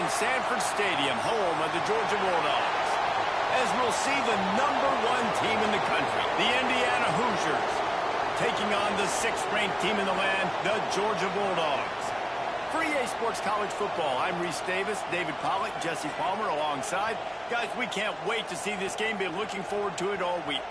Sanford Stadium, home of the Georgia Bulldogs, as we'll see the #1 team in the country, the Indiana Hoosiers, taking on the 6th-ranked team in the land, the Georgia Bulldogs. For EA Sports College Football, I'm Reese Davis, David Pollack, Jesse Palmer alongside. Guys, we can't wait to see this game. Been looking forward to it all week.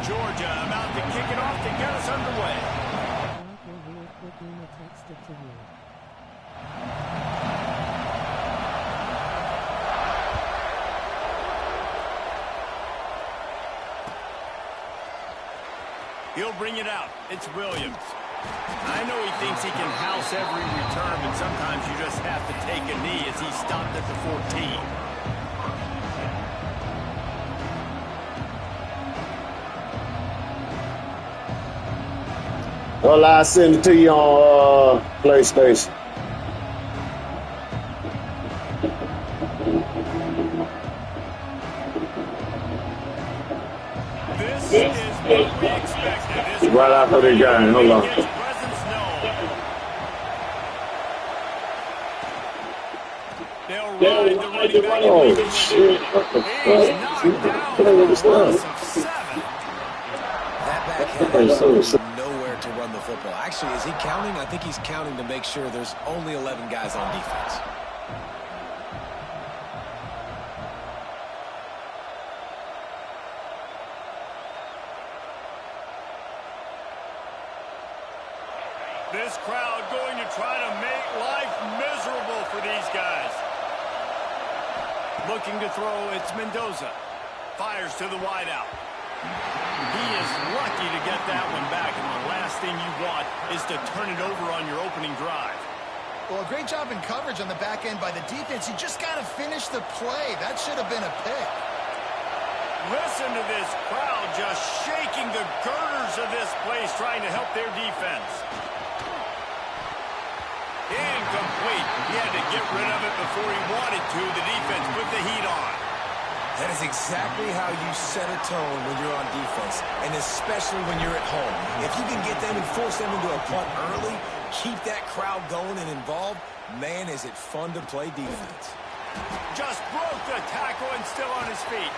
Georgia about to kick it off to get us underway. He'll bring it out. It's Williams. I know he thinks he can house every return, but sometimes you just have to take a knee as he stopped at the 14. Well, I send it to you on PlayStation. This is what we expected. Right after the game. Hold on. They'll ride the running back. Oh, shit. What the fuck? He's knocked down for a loss of 7. That back had nowhere to run the football. Actually, is he counting? I think he's counting to make sure there's only 11 guys on defense. This crowd going to try to make life miserable for these guys. Looking to throw, it's Mendoza. Fires to the wideout. He is lucky to get that one back, and the last thing you want is to turn it over on your opening drive. Well, a great job in coverage on the back end by the defense. You just got to finish the play. That should have been a pick. Listen to this crowd just shaking the girders of this place, trying to help their defense. Incomplete. He had to get rid of it before he wanted to. The defense put the heat on. That is exactly how you set a tone when you're on defense, and especially when you're at home. If you can get them and force them into a punt early, keep that crowd going and involved, man, is it fun to play defense. Just broke the tackle and still on his feet.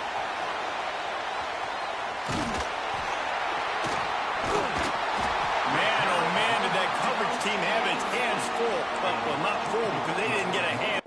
Man, oh man, did that coverage team have its hands full. Well, not full because they didn't get a hand.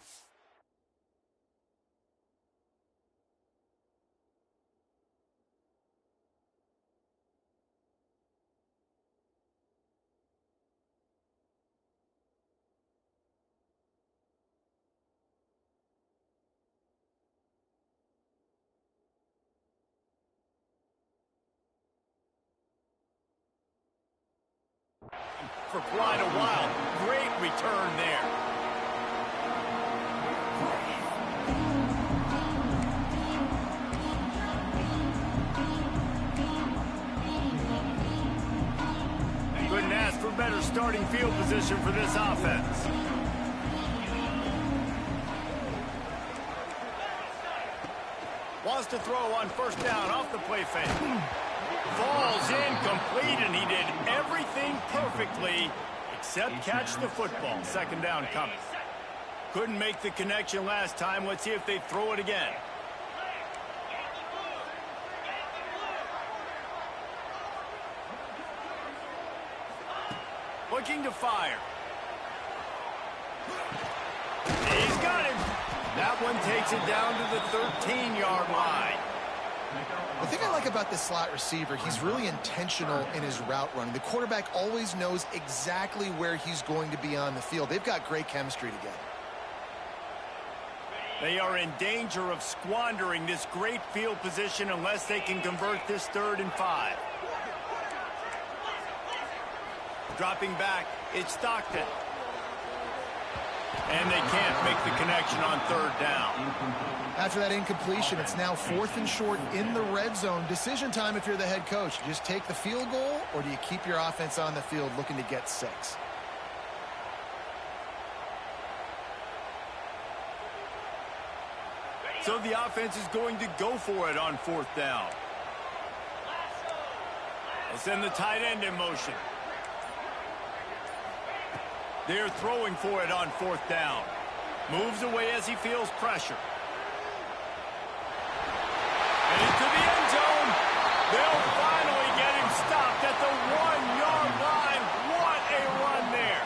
For quite a while. Great return there. I couldn't ask for better starting field position for this offense. Wants to throw on first down off the play fake. Falls incomplete, and he did everything perfectly except catch the football. Second down coming. Couldn't make the connection last time. Let's see if they throw it again. Looking to fire. He's got him. That one takes it down to the 13-yard line. The thing I like about this slot receiver, he's really intentional in his route running. The quarterback always knows exactly where he's going to be on the field. They've got great chemistry together. They are in danger of squandering this great field position unless they can convert this 3rd and 5. Dropping back, it's Stockton. And they can't make the connection on third down. After that incompletion, it's now 4th and short in the red zone. Decision time if you're the head coach. You just take the field goal, or do you keep your offense on the field looking to get 6? So the offense is going to go for it on 4th down. They'll send the tight end in motion. They're throwing for it on 4th down. Moves away as he feels pressure. And into the end zone. They'll finally get him stopped at the 1-yard line. What a run there.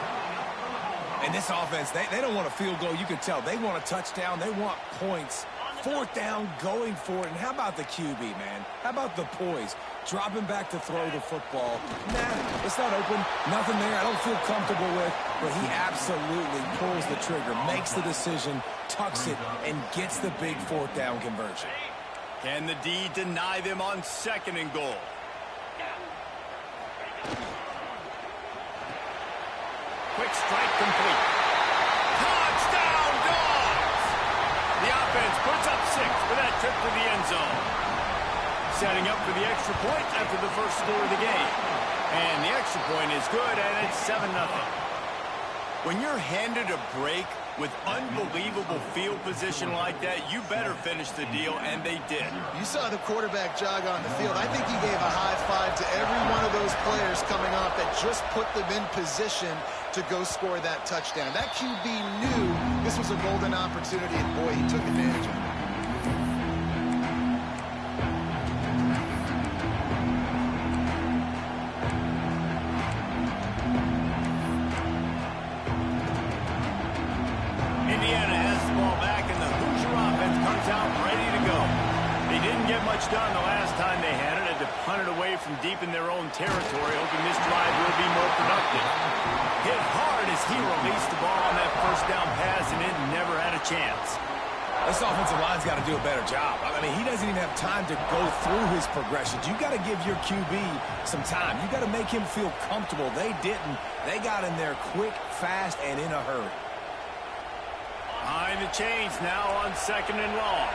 And this offense, they don't want a field goal. You can tell. They want a touchdown. They want points. 4th down, going for it. And how about the QB, man? How about the poise? Dropping back to throw the football. Nah, it's not open. Nothing there I don't feel comfortable with. But he absolutely pulls the trigger, makes the decision, tucks it, and gets the big 4th down conversion. Can the D deny them on 2nd and goal? Quick strike complete. Touchdown, Dogs! The offense puts up 6 for that trip to the end zone. Setting up for the extra point after the first score of the game. And the extra point is good, and it's 7-0. When you're handed a break with unbelievable field position like that, you better finish the deal, and they did. You saw the quarterback jog on the field. I think he gave a high five to every one of those players coming off that just put them in position to go score that touchdown. That QB knew this was a golden opportunity, and boy, he took advantage of it. Done the last time they had it, had to punt it away from deep in their own territory, hoping this drive will be more productive. Hit hard as he released the ball on that first down pass, and it never had a chance. This offensive line's got to do a better job. I mean, he doesn't even have time to go through his progressions. You got to give your QB some time. You got to make him feel comfortable. They didn't. They got in there quick, fast, and in a hurry. Behind the chains now on 2nd and long.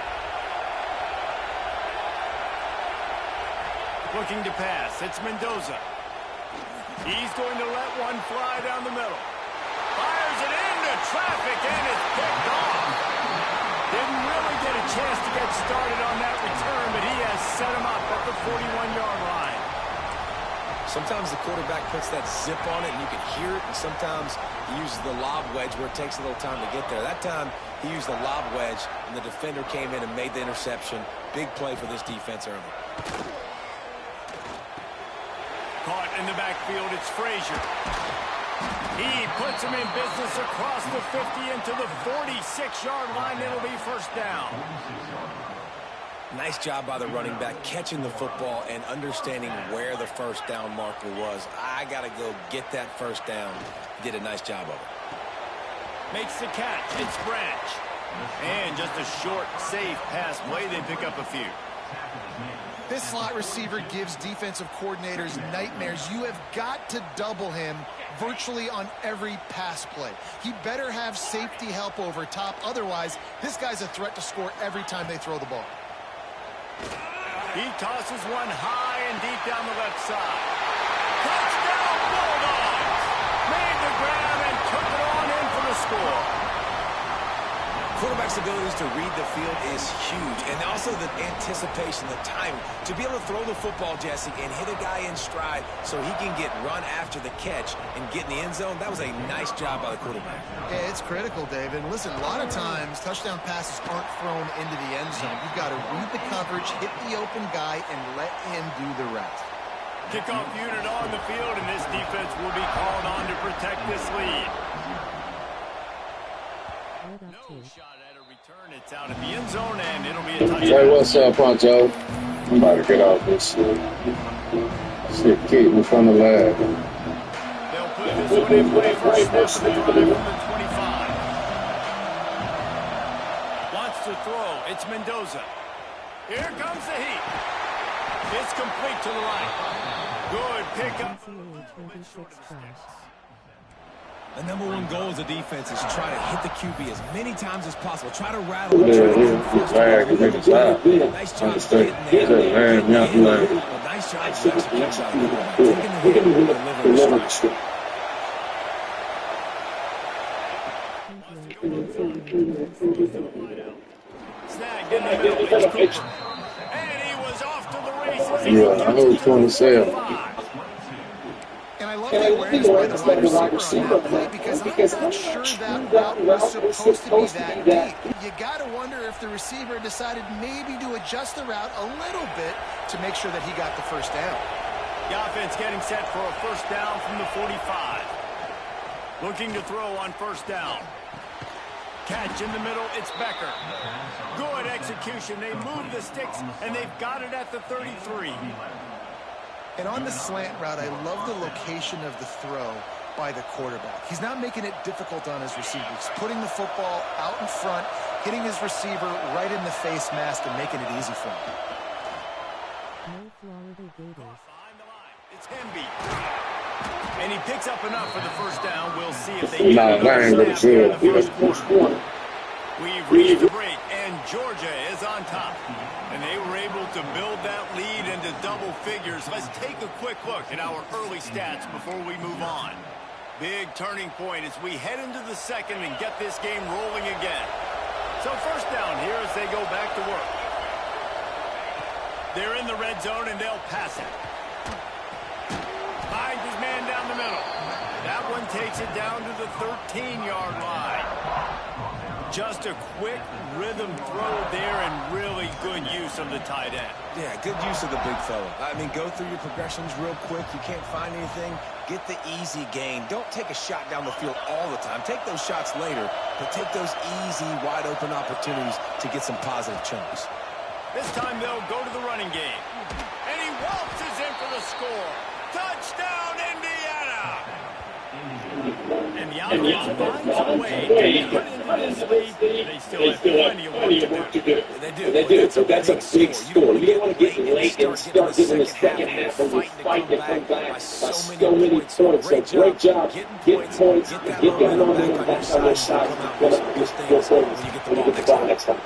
Looking to pass. It's Mendoza. He's going to let one fly down the middle. Fires it into traffic, and it's picked off. Didn't really get a chance to get started on that return, but he has set him up at the 41-yard line. Sometimes the quarterback puts that zip on it, and you can hear it, and sometimes he uses the lob wedge where it takes a little time to get there. That time, he used the lob wedge, and the defender came in and made the interception. Big play for this defense early. Caught in the backfield, it's Frazier. He puts him in business across the 50 into the 46-yard line. It'll be first down. Nice job by the running back, catching the football and understanding where the first down marker was. I got to go get that first down. Did a nice job of it. Makes the catch. It's Branch. And just a short, safe pass play. They pick up a few. This slot receiver gives defensive coordinators nightmares. You have got to double him virtually on every pass play. He better have safety help over top. Otherwise, this guy's a threat to score every time they throw the ball. He tosses one high and deep down the left side. Touchdown, Bulldogs! Made the grab and took it on in for the score. Quarterback's abilities to read the field is huge, and also the anticipation, the timing. To be able to throw the football, Jesse, and hit a guy in stride so he can get run after the catch and get in the end zone, that was a nice job by the quarterback. Yeah, it's critical, David. And listen, a lot of times touchdown passes aren't thrown into the end zone. You've got to read the coverage, hit the open guy, and let him do the rest. Kickoff unit on the field, and this defense will be called on to protect this lead. No shot at a return. It's out of the end zone, and it'll be a touchdown. Hey, what's up, Poncho? I'm about to get off this shit. Shit, keep me from the lab. They'll put this one in play for a snap of the drive from the 25. Wants to throw. It's Mendoza. Here comes the heat. It's complete to the line. Good pickup. The number one goal as a defense is try to hit the QB as many times as possible. Try to rattle him. Nice job getting there. Nice job of execution by the quarterback. Taking the hit and delivering the strike. Snagged in the middle. It's Cooper. And he was off to the races. Yeah, I heard 27. And I love the awareness by the wide receiver on that play because I'm not sure that route was supposed to be that deep. You got to wonder if the receiver decided maybe to adjust the route a little bit to make sure that he got the first down. The offense getting set for a first down from the 45. Looking to throw on first down. Catch in the middle, it's Becker. Good execution. They move the sticks, and they've got it at the 33. And on the slant route, I love the location of the throw by the quarterback. He's not making it difficult on his receiver. He's putting the football out in front, hitting his receiver right in the face mask and making it easy for him. It's Hemby. And he picks up enough for the first down. We'll see if they get another snap in the first quarter. We've reached the break, and Georgia is on top. And they were able to build that lead into double figures. Let's take a quick look at our early stats before we move on. Big turning point as we head into the second and get this game rolling again. So first down here as they go back to work. They're in the red zone, and they'll pass it. Finds his man down the middle. That one takes it down to the 13-yard line. Just a quick rhythm throw there and really good use of the tight end. Yeah, good use of the big fella. I mean, go through your progressions real quick. You can't find anything. Get the easy gain. Don't take a shot down the field all the time. Take those shots later, but take those easy, wide-open opportunities to get some positive chunks. This time they'll go to the running game. And he waltzes in for the score. Touchdown, Indiana! And the offense finds a way to cut into this lead. They still have plenty of work to do. They do. So that's a big score. You don't want to get late and start getting the second half and we fight to come back by so many points. So great job. Getting points. Get that momentum back on your side. Come out with some good things when you get the ball next time.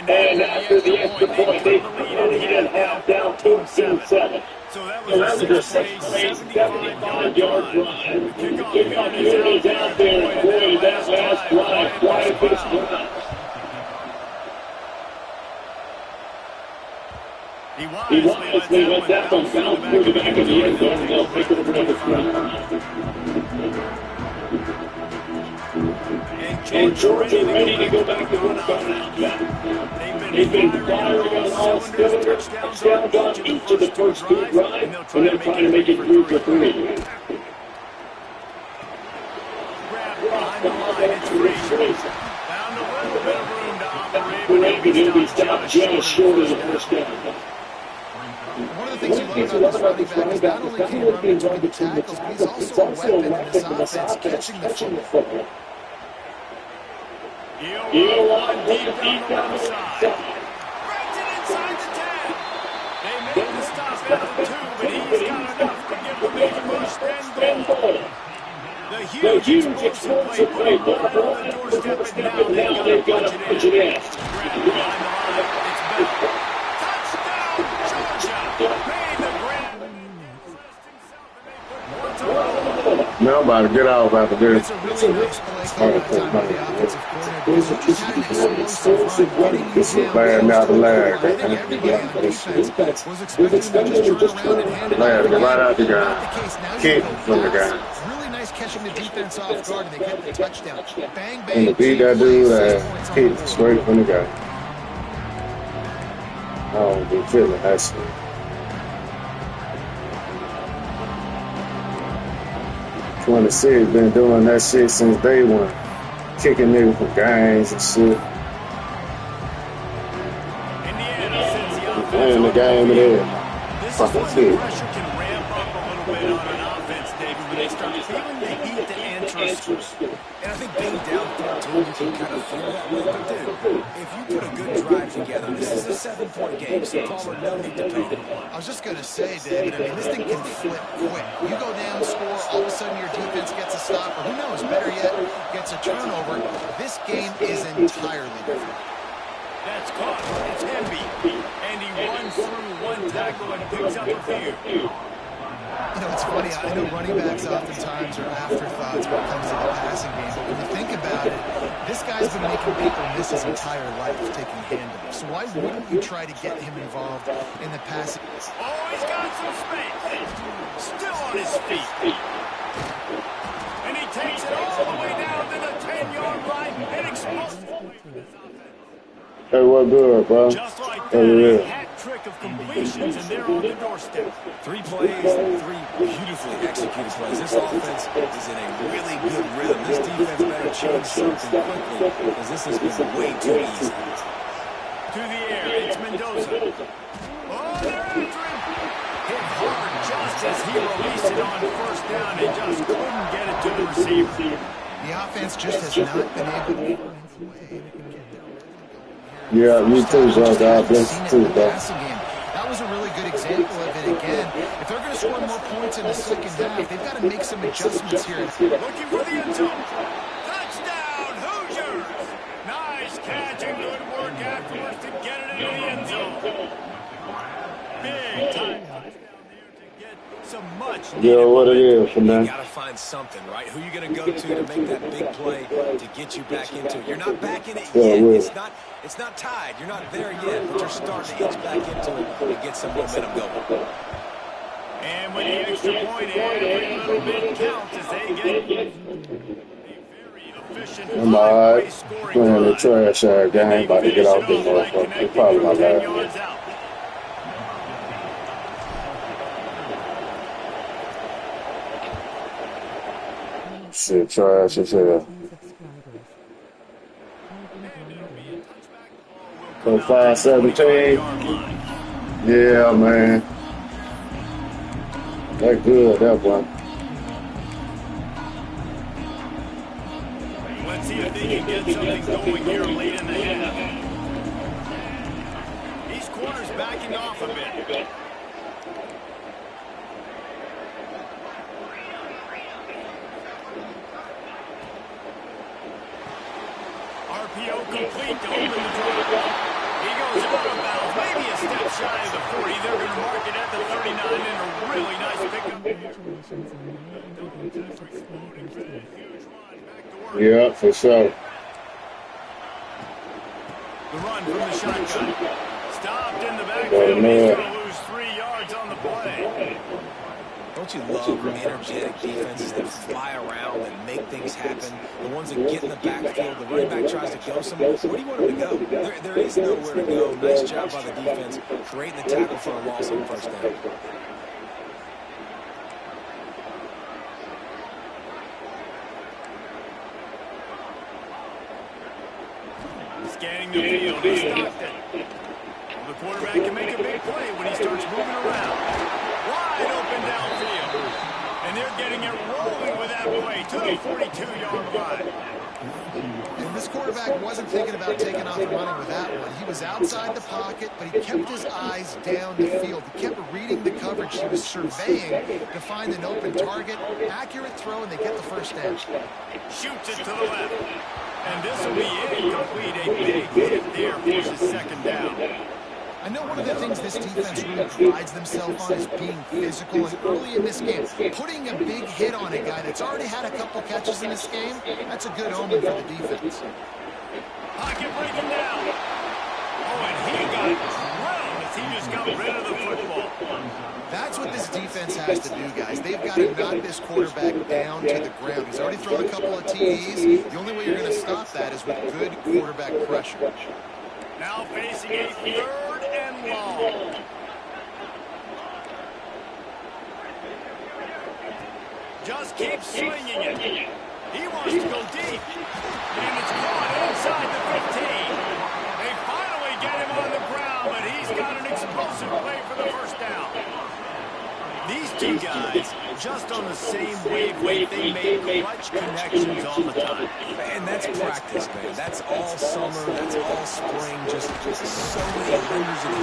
And after the extra point, they put the lead at half down 2-7. So that was a 75-yard run. Kickoff unit is out there, and boy, that last drive, quite a bit of He wisely let that one bounce through the back of the end zone, and they'll pick it up another front. And Georgia ready to go back to work on that. They've been firing on all cylinders, touchdowns on each of the first two drives, and they're trying to make it through for three. Grab behind the line, it's Frazier. Found a little bit of room to operate, But he'll be stopped just short of the first down. One of the things you love about this running back is not only can he run between the tackles, he's also a weapon in this offense, catching the football. He'll run deep down the side. Breaks it inside the 10. They make the stop at the 2, but he's got enough to give them a first and goal. The huge explosive play put on the doorstep, and now they've got to punch it in. Grab behind the line, it's Becker. Touchdown, Georgia. Made the grab. Now I'm about to get off after this. It's a really nice play call by the offensive coordinator. Just had an explosive run, getting This is down bad now the lag. I think everybody on defense was expecting him to just turn around and hand it Lag, over. right out the guy. Not the case. Now Kick you go from the fast. guy. Really nice catching the defense off guard, and they get the touchdown. Bang, bang. And to beat that dude, kick straight from the guy. Oh, be feeling that shit. 26 been doing that shit since day one. Kicking niggas from gangs and shit. Indiana sends the offense Playing the game in there. This is Fucking when the shit. pressure can ramp up a little bit on an offense, David, when they start feeling the heat to answer school. And I think being down 13, you can kind of feel that way. But dude, if you put a good drive together, this is a 7-point game, so Palmer, no need to panic. I was just going to say, David, I mean, this thing can flip quick. You go down, score all of a sudden your defense gets a stop, or who knows, better yet, gets a turnover. This game is entirely different. That's caught. It's Hemby. And he runs through one tackle and picks up a few. You know, it's funny. I know running backs oftentimes are afterthoughts when it comes to the passing game, but when you think about it, this guy's been making people miss his entire life taking handoffs. So why wouldn't you try to get him involved in the passing? Oh, he's got some space. Still on his feet. And he takes it all the way down to the 10-yard line and explodes. Hey, what good, bro? Just like that, a hat trick of completions, and they're on the doorstep. 3 plays, 3 beautifully executed plays. This offense is in a really good rhythm. This defense better change something quickly because this has been way too easy. To the air, it's Mendoza. Oh, they're after him. Hit hard just as he released it on first down and just couldn't get it to the receiver. The offense just has not been able to find a way. Yeah, you too, bro. God bless you too, bro. That was a really good example of it again. If they're going to score more points in the second half, they've got to make some adjustments here. Looking for the end zone. Touchdown, Hoosiers! Nice catch and good work afterwards to get it into the end zone. Big time touchdown there to get some much. Yeah, what it is for now. You got to find something, right? Who are you going to go to make that big play to get you back into it? You're not back in it yet. It's not tied. You're not there yet, but you're starting to inch back into it and get some momentum going. And with the extra point, every little bit counts as they get a very efficient I'm scoring playing the drive. trash game. About to get off this motherfucker. It's probably my last one. Shit, trash as hell. So 5-17. Yeah, man. That good, that one. Let's see if they can get something going here late in the half. These corners backing off a bit. RPO complete to open the drive. He goes out of bounds, maybe a step shy of the 40. They're going to mark it at the 39 and a really nice pickup. Yeah, for sure. The run from the shotgun. Stopped in the backfield. He's going to lose 3 yards on the play. Don't you love energetic defenses that fly around and make things happen? The ones that get in the backfield, the running back tries to go somewhere. Where do you want him to go? There is nowhere to go. Nice job by the defense, creating the tackle for a loss on first down. Scanning the field, he stopped it. The quarterback can make a big play when he starts moving around. Wide open downfield. And they're getting it rolling with that play to the 42-yard line. And this quarterback wasn't thinking about taking off and running with that one. He was outside the pocket, but he kept his eyes down the field. He kept reading the coverage. He was surveying to find an open target. Accurate throw, and they get the first down. Shoots it to the left. And this will be incomplete. A big hit there forces second down. I know one of the things this defense really prides themselves on is being physical, and early in this game, putting a big hit on a guy that's already had a couple catches in this game, that's a good omen for the defense. Pocket breaking down. Oh, and he got drilled as he just got rid of the football. That's what this defense has to do, guys. They've got to knock this quarterback down to the ground. He's already thrown a couple of TDs. The only way you're going to stop that is with good quarterback pressure. Now facing a 3rd and long. Just keeps swinging it. He wants to go deep. And it's caught inside the 15. They finally get him on the ground, but he's got an explosive play for the first down. These two guys, just on the same wavelength, they make clutch connections all the time. And that's practice, man. That's all summer. That's all spring. Just so many hundreds and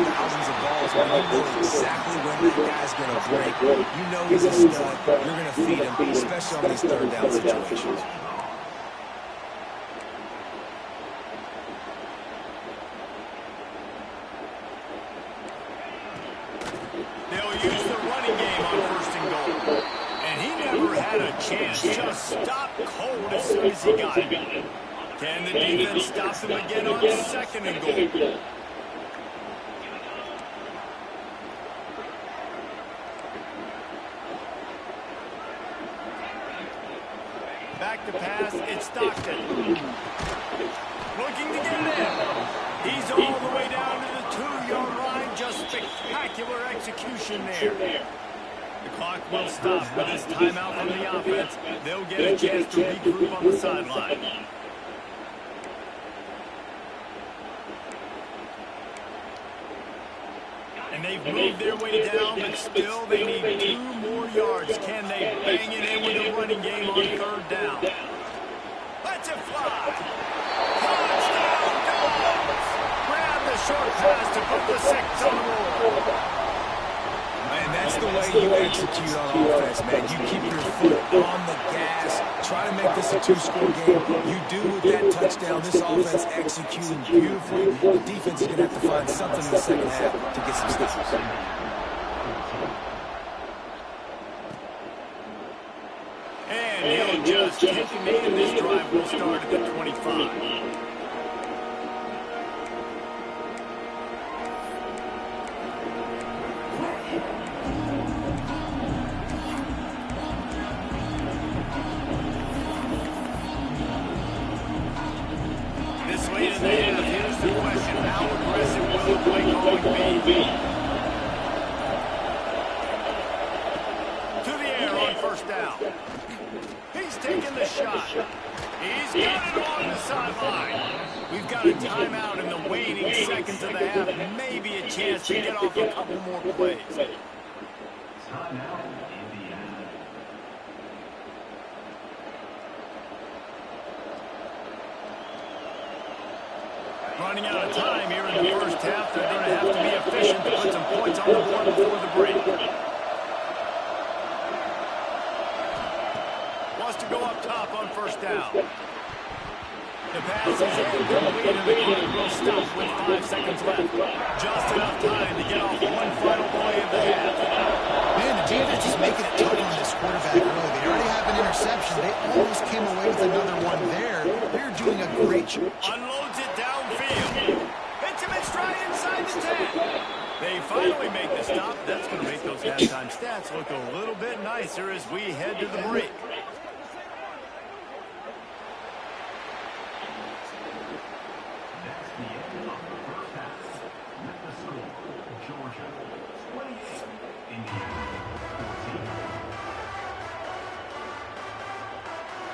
thousands of balls. Man, you know exactly when that guy's going to break. You know he's a stud. You're going to feed him, especially on these third down situations. Use the running game on 1st and goal. And he never had a chance. Just stopped cold as soon as he got it. Can the defense stop him again on 2nd and goal? Back to pass. It's Stockton. Looking to get it in. He's all the way down to the 2-yard line. Just spectacular execution there. The clock will stop with this timeout from the offense. They'll get a chance to regroup on the sideline. And they've moved their way down, but still they need 2 more yards. Can they bang it in with a running game on 3rd down? Let's it fly. Touchdown, Dogs! Grab the short pass to put the 6 on the board. And that's the way you execute on offense, man. You keep your foot on the gas. Try to make this a 2-score game. You do with that touchdown. This offense executing beautifully. The defense is going to have to find something in the second half to get some stops. And he'll just take him in. This drive will start at the 25. Timeout in the waning seconds of the half. Maybe a chance to get off a couple more plays. Running out of time here in the first half. They're going to have to be efficient to put some points on the board before the break. Wants to go up top on 1st down. The pass is incomplete, and the clock will stop with 5 seconds left. Just enough time to get off one final play of the half. Man, the defense is making it tough on this quarterback early. They already have an interception. They almost came away with another one there. They're doing a great job. Unloads it downfield. Hits him in stride inside the 10. They finally make the stop. That's going to make those halftime stats look a little bit nicer as we head to the break.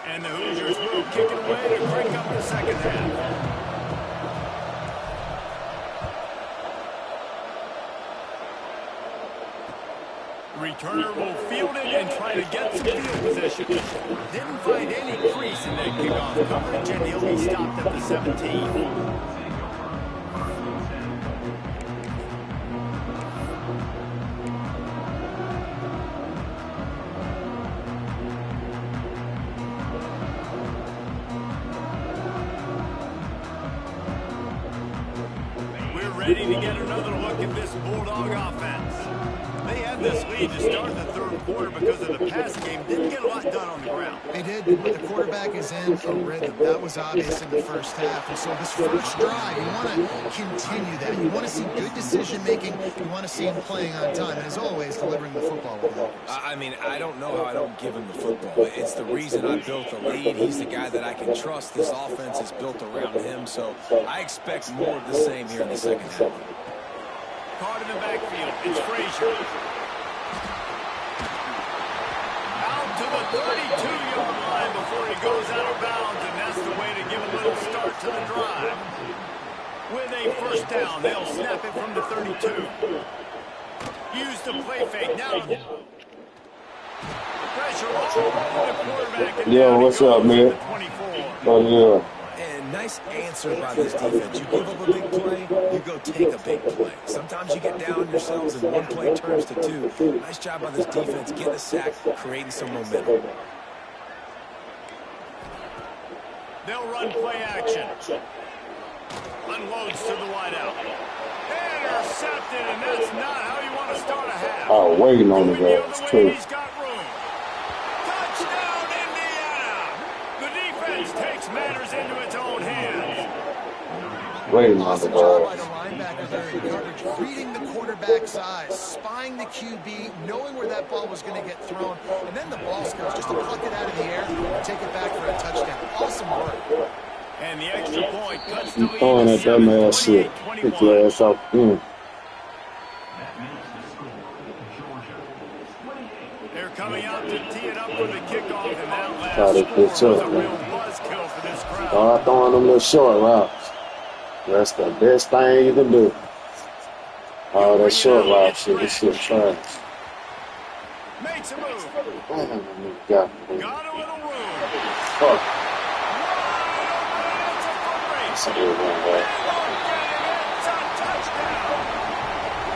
And the Hoosiers will kick it away to break up the second half. Returner will field it and try to get some field position. Didn't find any crease in that kickoff coverage, and he'll be stopped at the 17. Ready to get another look at this Bulldog offense. They had this lead to start the 3rd quarter because of the pass game. Didn't get a lot done on the ground. They did, but the quarterback is in a rhythm. That was obvious in the first half. And so this first drive, you want to continue that. You want to see good decision-making. You want to see him playing on time. And as always, delivering the football with helpers. I mean, I don't know how I don't give him the football. It's the reason I built the lead. He's the guy that I can trust. This offense is built around him. So I expect more of the same here in the second half. Caught in the backfield. It's Frazier. Out to the 32-yard line before he goes out of bounds, and that's the way to give a little start to the drive. With a 1st down, they'll snap it from the 32. Use the play fake. Now the pressure all over the quarterback. And Yo, what's up, man? 24. Oh, And nice answer by this defense. You give up a big play, you go take a big play. Sometimes you get down on yourselves and one play turns to two. Nice job by this defense, getting a sack, creating some momentum. They'll run play action. Unloads to the wideout. Intercepted, and that's not how you want to start a half. oh, waiting on the guys, too. He's got room. Touchdown, Indiana! The defense takes matters into its own hands. Waiting on the Awesome job by the guys. linebacker there in coverage, reading the quarterback's eyes, spying the QB, knowing where that ball was going to get thrown, and then the ball skills just to pluck it out of the air and take it back for a touchdown. Awesome work. And the extra point cuts the You lead throwing to that dumbass shit. Pick your ass off. They're coming out to tee it up for the kickoff, and that Try to last pitch score was up, a man. real buzzkill for this crowd. Start throwing them little short routes. That's the best thing you can do. All that short route shit, this shit trash. Makes a move. Damn, that nigga got me. Got a little room. Fuck. It's a foot race. That's a good one, bro. It's a touchdown.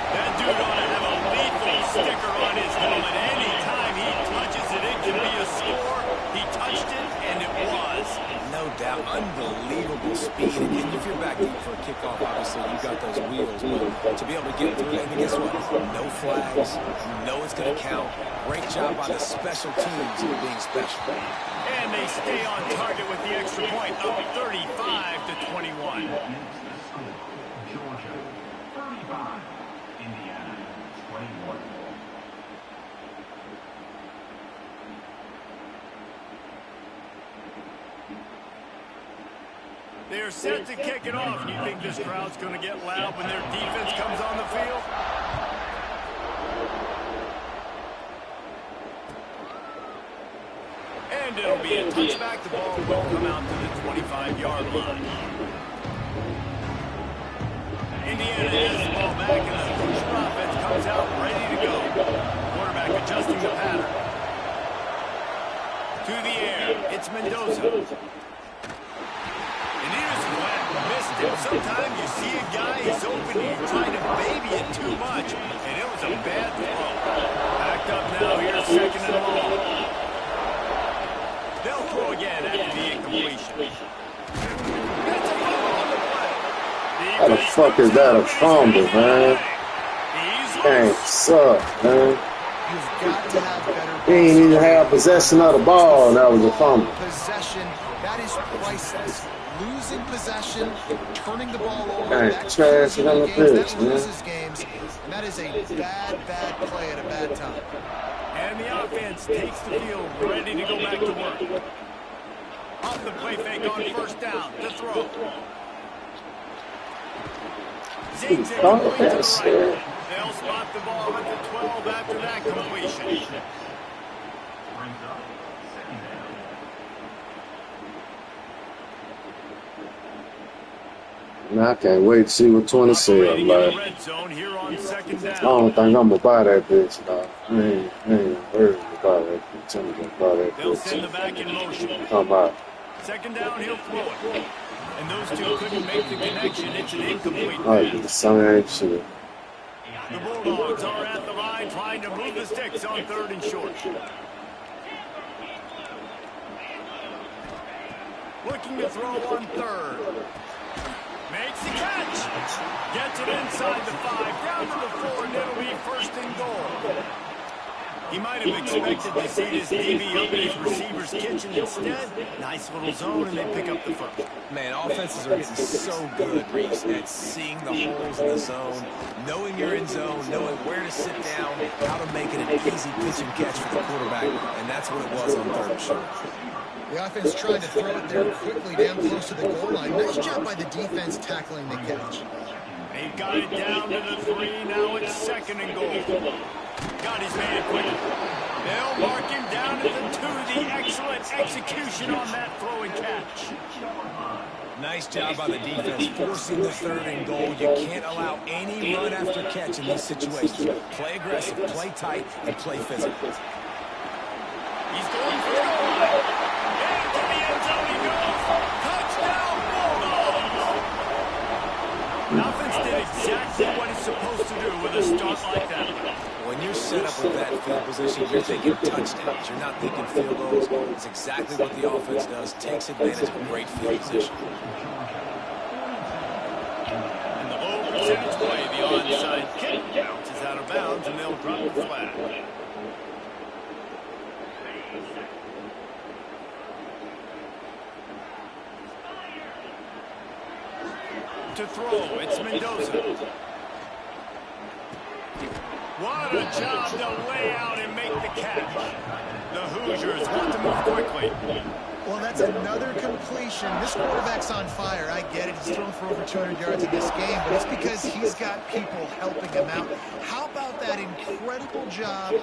That dude ought to have a lethal sticker on his helmet. Anytime he touches it, it can be a score. He touched it, and it was. No doubt, unbelievable speed. And if you're back deep for a kickoff, obviously you've got those wheels. But to be able to get through it, and guess what? No flags. You know it's going to count. Great job by the special teams for being special. And they stay on target with the extra point, up 35-21. Georgia 35, Indiana 21. They're set to kick it off. You think this crowd's going to get loud when their defense comes on the field? And it'll be a touchback. The ball will come out to the 25-yard line. Indiana has the ball back, and the Hoosier offense comes out ready to go. Quarterback adjusting the pattern. To the air, it's Mendoza. And he was flat, missed him. Sometimes you see a guy, he's open, and you're trying to baby it too much, and it was a bad throw. Backed up now, here's second and long. They'll throw again after the incompletion. That's a fumble on the play. How the fuck is that a fumble, man? Dang, suck, man. You've got to have better He ain't even have possession of the ball, and that was a fumble. possession. That is priceless. Losing possession, turning the ball over, Dang, that trash kills you son in of a games, bitch, that man. loses games, and that is a bad play at a bad time. And the offense takes the field, ready to go back to work. Off the play fake on first down, to throw. Ziggs it Oh, complete to the that's right. They'll spot the ball at the 12 after that completion. Brings up second down. Man, I can't wait to see what 20 says, Operating in the like. red zone here on second I down. don't think I'm gonna buy that bitch, dog. I ain't heard me buy that bitch. Tell me to buy that They'll send the bitch. back in motion. Come out. Second down, he'll throw it. And those two couldn't make the connection. It's an incomplete Like pass. the same shit. The Bulldogs are at the line trying to move the sticks on third and short. Looking to throw on third. Makes the catch. Gets it inside the 5, down to the 4, and it'll be first and goal. He might have expected to see this DB up in his receiver's kitchen. Instead, nice little zone, and they pick up the first. Man, offenses are getting so good, Reese, at seeing the holes in the zone, knowing you're in zone, knowing where to sit down, how to make it an easy pitch and catch for the quarterback, and that's what it was on third and short. The offense tried to throw it there quickly down close to the goal line. Nice job by the defense tackling the catch. They've got it down to the 3. Now it's second and goal. Got his man quick. They'll mark him down at the 2. The excellent execution on that throw and catch. Nice job by the defense, forcing the 3rd and goal. You can't allow any run after catch in these situations. Play aggressive, play tight, and play physical. He's going for the goal line. Into the end zone he goes. Touchdown, Bulldogs. Offense did exactly what it's supposed to do with a start like that. When you're set up with that field position, you're thinking touchdowns. You're not thinking field goals. It's exactly what the offense does. Takes advantage of great field position. And the low percentage play, the onside kick, bounces out of bounds, and they'll drop the flag. To throw, it's Mendoza. What a job to lay out and make the catch. The Hoosiers want to move quickly. Well, that's another completion. This quarterback's on fire. I get it. He's thrown for over 200 yards in this game, but it's because he's got people helping him out. How about that incredible job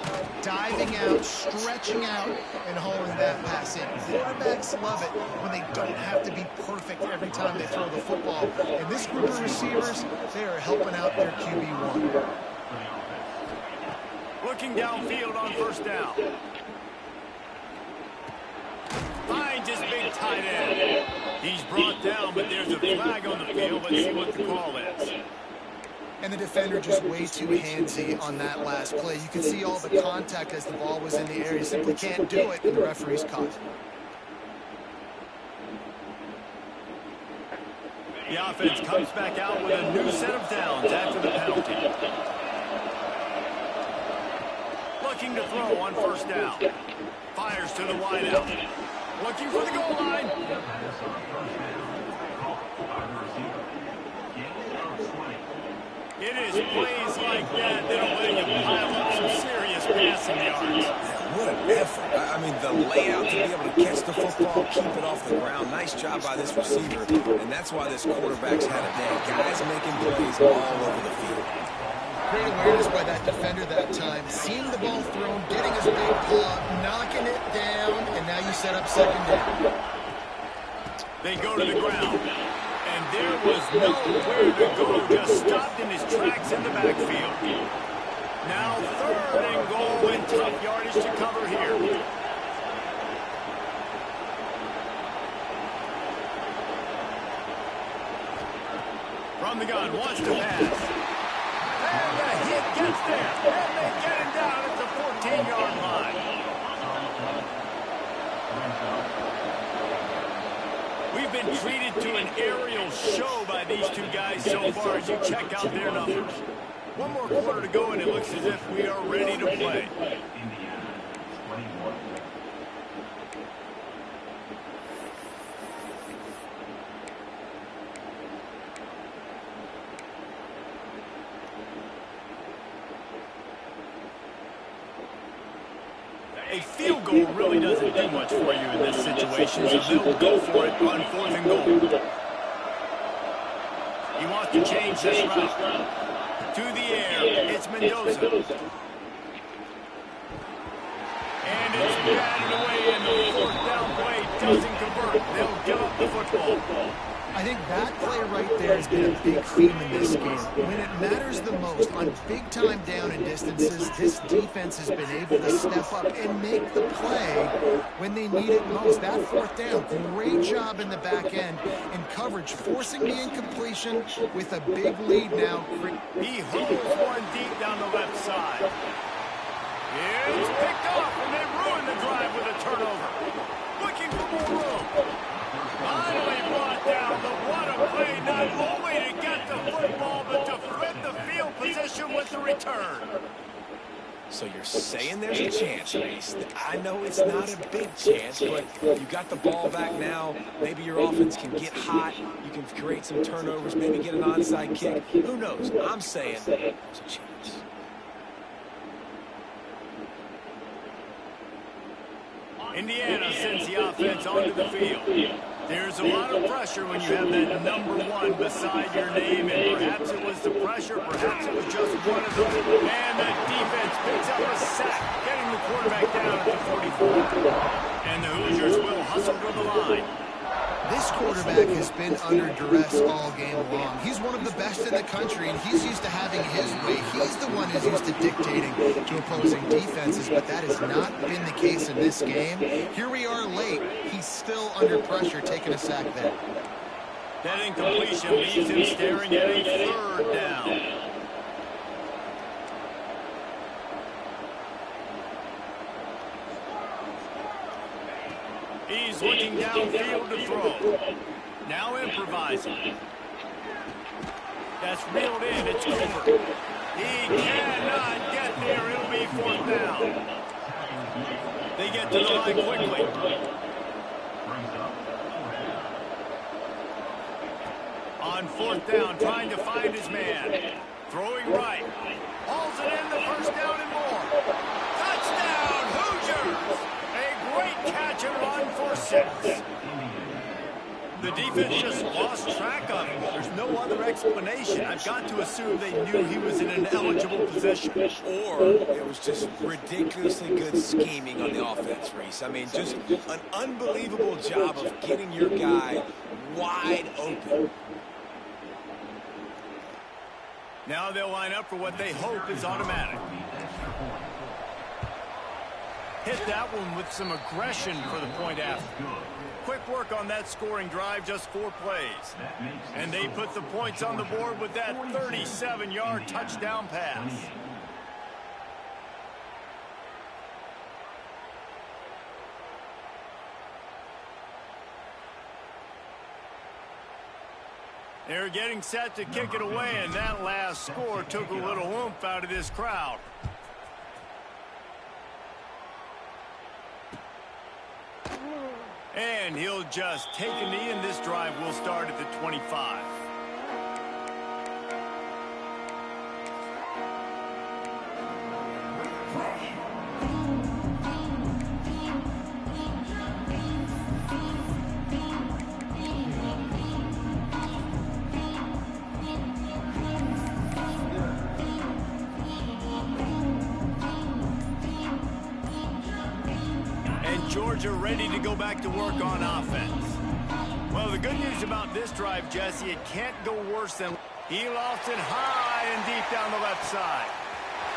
diving out, stretching out, and hauling that pass in? Quarterbacks love it when they don't have to be perfect every time they throw the football. And this group of receivers, they are helping out their QB1. Looking downfield on 1st down. Finds his big tight end. He's brought down, but there's a flag on the field. Let's see what the call is. And the defender just way too handsy on that last play. You can see all the contact as the ball was in the air. You simply can't do it, and the referee's caught. The offense comes back out with a new set of downs after the penalty. Looking to throw on 1st down. Fires to the wideout. Looking for the goal line. It is plays like that that'll let you pile up some serious passing yards. What an effort. I mean, the layout to be able to catch the football, keep it off the ground. Nice job by this receiver, and that's why this quarterback's had a day. Guys making plays all over the field. Great awareness by that defender that time. Seeing the ball thrown, getting his big paw, knocking it down, and now you set up 2nd down. They go to the ground, and there was nowhere to go. Just stopped in his tracks in the backfield. Now 3rd and goal and tough yardage to cover here. From the gun, wants to pass. And the hit gets there, and they get him down at the 14-yard line. We've been treated to an aerial show by these two guys so far as you check out their numbers. One more quarter to go, and it looks as if we are ready to play. A field goal really doesn't do much for you in this situation, so they'll go for it on 4th and goal. He wants to change this route. To the air, it's Mendoza. And it's batted away, and the 4th down play doesn't convert. They'll give up the football. I think that play right there has been a big theme in this game. When it matters the most, on big-time down and distances, this defense has been able to step up and make the play when they need it most. That 4th down, great job in the back end in coverage, forcing the incompletion with a big lead now. He holds one deep down the left side. It's picked off, and they ruin the drive with a turnover. Looking for more room. Finally brought down, but what a play, not only to get the football, but to flip the field position with the return. So you're saying there's a chance, Reese. I know it's not a big chance, but you got the ball back now. Maybe your offense can get hot. You can create some turnovers, maybe get an onside kick. Who knows? I'm saying there's a chance. Indiana sends the offense onto the field. There's a lot of pressure when you have that number 1 beside your name, and perhaps it was the pressure, perhaps it was just one of those. And the defense picks up a sack, getting the quarterback down at the 44. And the Hoosiers will hustle to the line. This quarterback has been under duress all game long. He's one of the best in the country, and he's used to having his way. He's the one who's used to dictating to opposing defenses, but that has not been the case in this game. Here we are late. He's still under pressure, taking a sack there. That incompletion leaves him staring at a 3rd down. He's looking downfield to throw. Now improvising. That's reeled in. It's over. He cannot get there. It'll be 4th down. They get to the line quickly. On 4th down, trying to find his man. Throwing right. Hauls it in, the 1st down and more. Touchdown, Hoosiers! A great catch and run for 6. The defense just lost track of him. There's no other explanation. I've got to assume they knew he was in an eligible position. Or it was just ridiculously good scheming on the offense, Reese. I mean, just an unbelievable job of getting your guy wide open. Now they'll line up for what they hope is automatic. Hit that one with some aggression for the point after. Quick work on that scoring drive, just 4 plays. And they put the points on the board with that 37-yard touchdown pass. They're getting set to kick it away, and that last score took a little oomph out of this crowd. And he'll just take a knee, and this drive will start at the 25. Georgia ready to go back to work on offense. Well, the good news about this drive, Jesse, it can't go worse than... He lost it high and deep down the left side.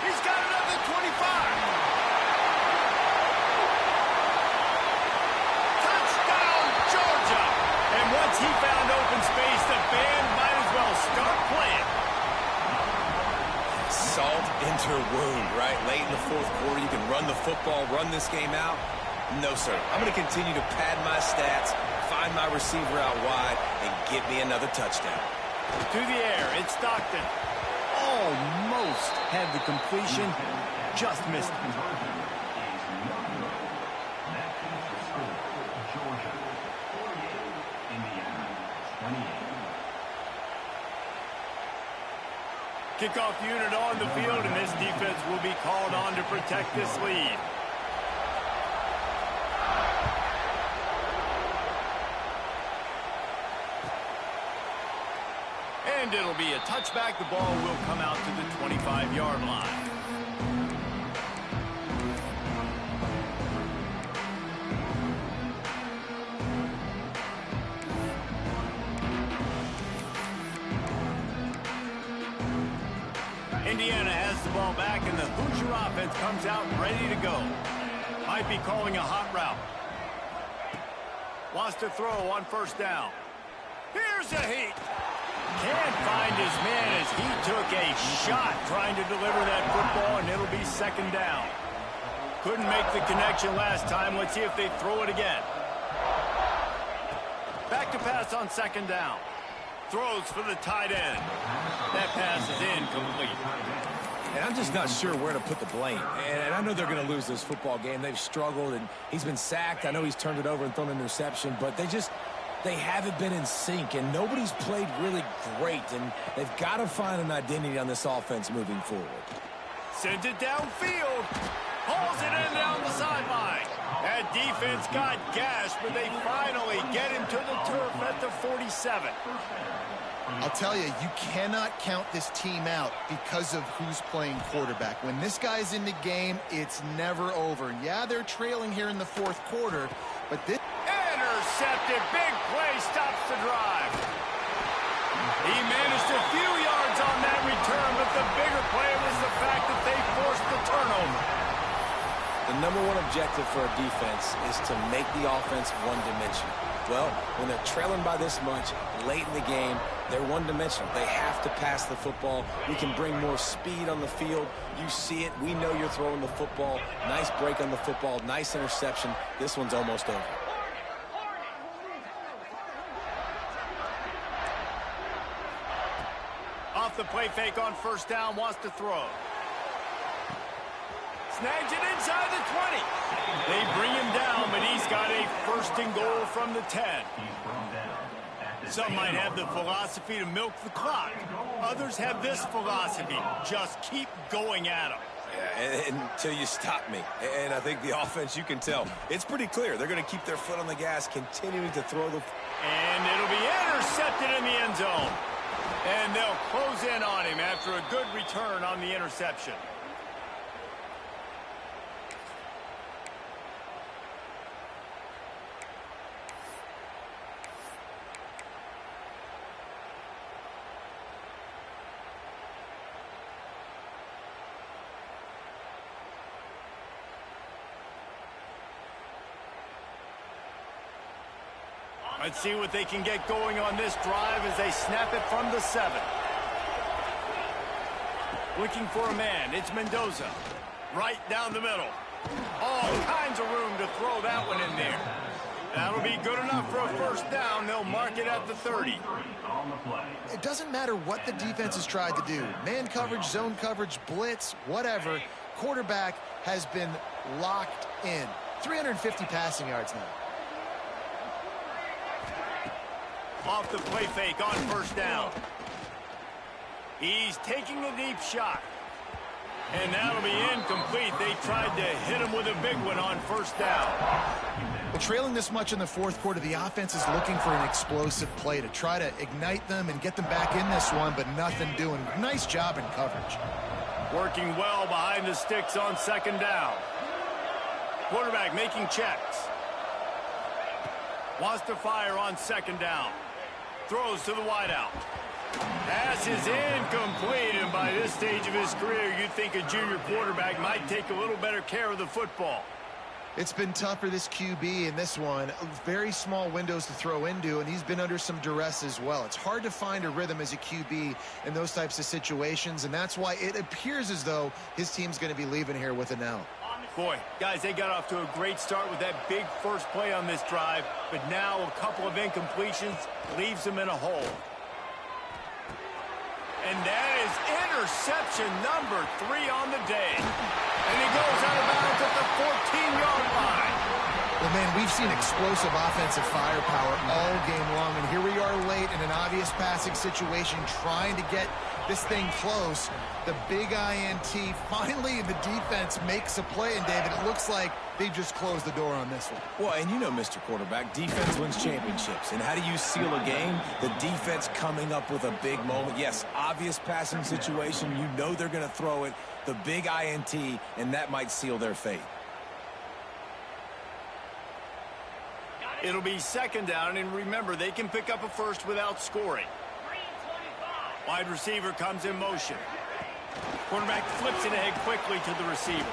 He's got it up at 25. Touchdown, Georgia! And once he found open space, the band might as well start playing. Salt into a wound, right? Late in the 4th quarter, you can run the football, run this game out. No, sir. I'm going to continue to pad my stats, find my receiver out wide, and get me another touchdown. To the air, it's Stockton. Almost had the completion, just missed it. Kickoff unit on the field, and this defense will be called on to protect this lead. And it'll be a touchback. The ball will come out to the 25-yard line. Indiana has the ball back, and the Hoosier offense comes out ready to go. Might be calling a hot route. Wants to throw on 1st down. Here's a heat. Can't find his man as he took a shot trying to deliver that football, and it'll be 2nd down. Couldn't make the connection last time. Let's see if they throw it again. Back to pass on 2nd down. Throws for the tight end. That pass is incomplete. And I'm just not sure where to put the blame. And I know they're going to lose this football game. They've struggled, and he's been sacked. I know he's turned it over and thrown an interception, but they haven't been in sync, and nobody's played really great, and they've got to find an identity on this offense moving forward. Sends it downfield. Hauls it in down the sideline. That defense got gashed, but they finally get him to the turf at the 47. I'll tell you, you cannot count this team out because of who's playing quarterback. When this guy's in the game, it's never over. Yeah, they're trailing here in the fourth quarter, but this... Intercepted. Big play stops the drive. He managed a few yards on that return, but the bigger play was the fact that they forced the turnover. The number one objective for a defense is to make the offense one-dimensional. Well, when they're trailing by this much late in the game, they're one-dimensional. They have to pass the football. We can bring more speed on the field. You see it. We know you're throwing the football. Nice break on the football. Nice interception. This one's almost over. Off the play fake on first down, wants to throw. Snags it inside the 20. They bring him down, but he's got a first and goal from the 10. Some might have the philosophy to milk the clock. Others have this philosophy, just keep going at him. Yeah, until you stop me. And I think the offense, you can tell, it's pretty clear. They're going to keep their foot on the gas, continuing to throw the... And it'll be intercepted in the end zone. And they'll close in on him after a good return on the interception. Let's see what they can get going on this drive as they snap it from the 7. Looking for a man, it's Mendoza. Right down the middle. All kinds of room to throw that one in there. That'll be good enough for a first down. They'll mark it at the 30. It doesn't matter what the defense has tried to do. Man coverage, zone coverage, blitz, whatever. Quarterback has been locked in. 350 passing yards now. Off the play fake on first down. He's taking a deep shot. And that'll be incomplete. They tried to hit him with a big one on first down. Well, trailing this much in the fourth quarter, the offense is looking for an explosive play to try to ignite them and get them back in this one, but nothing doing. Nice job in coverage. Working well behind the sticks on second down. Quarterback making checks. Wants to fire on second down. Throws to the wideout. Pass is incomplete, and by this stage of his career, you'd think a junior quarterback might take a little better care of the football. It's been tough for this QB in this one. Very small windows to throw into, and he's been under some duress as well. It's hard to find a rhythm as a QB in those types of situations, and that's why it appears as though his team's going to be leaving here with an L. Boy, guys, they got off to a great start with that big first play on this drive, but now a couple of incompletions leaves them in a hole. And that is interception number 3 on the day. And he goes out of bounds at the 14-yard line. Well, man, we've seen explosive offensive firepower all game long, and here we are late in an obvious passing situation trying to get this thing close. The big INT, finally the defense makes a play, and David, it looks like they just closed the door on this one. Well, and you know, Mr. Quarterback, defense wins championships. And how do you seal a game? The defense coming up with a big moment. Yes, obvious passing situation. You know they're going to throw it. The big INT, and that might seal their fate. It'll be second down, and remember, they can pick up a first without scoring. Wide receiver comes in motion. Quarterback flips it ahead quickly to the receiver.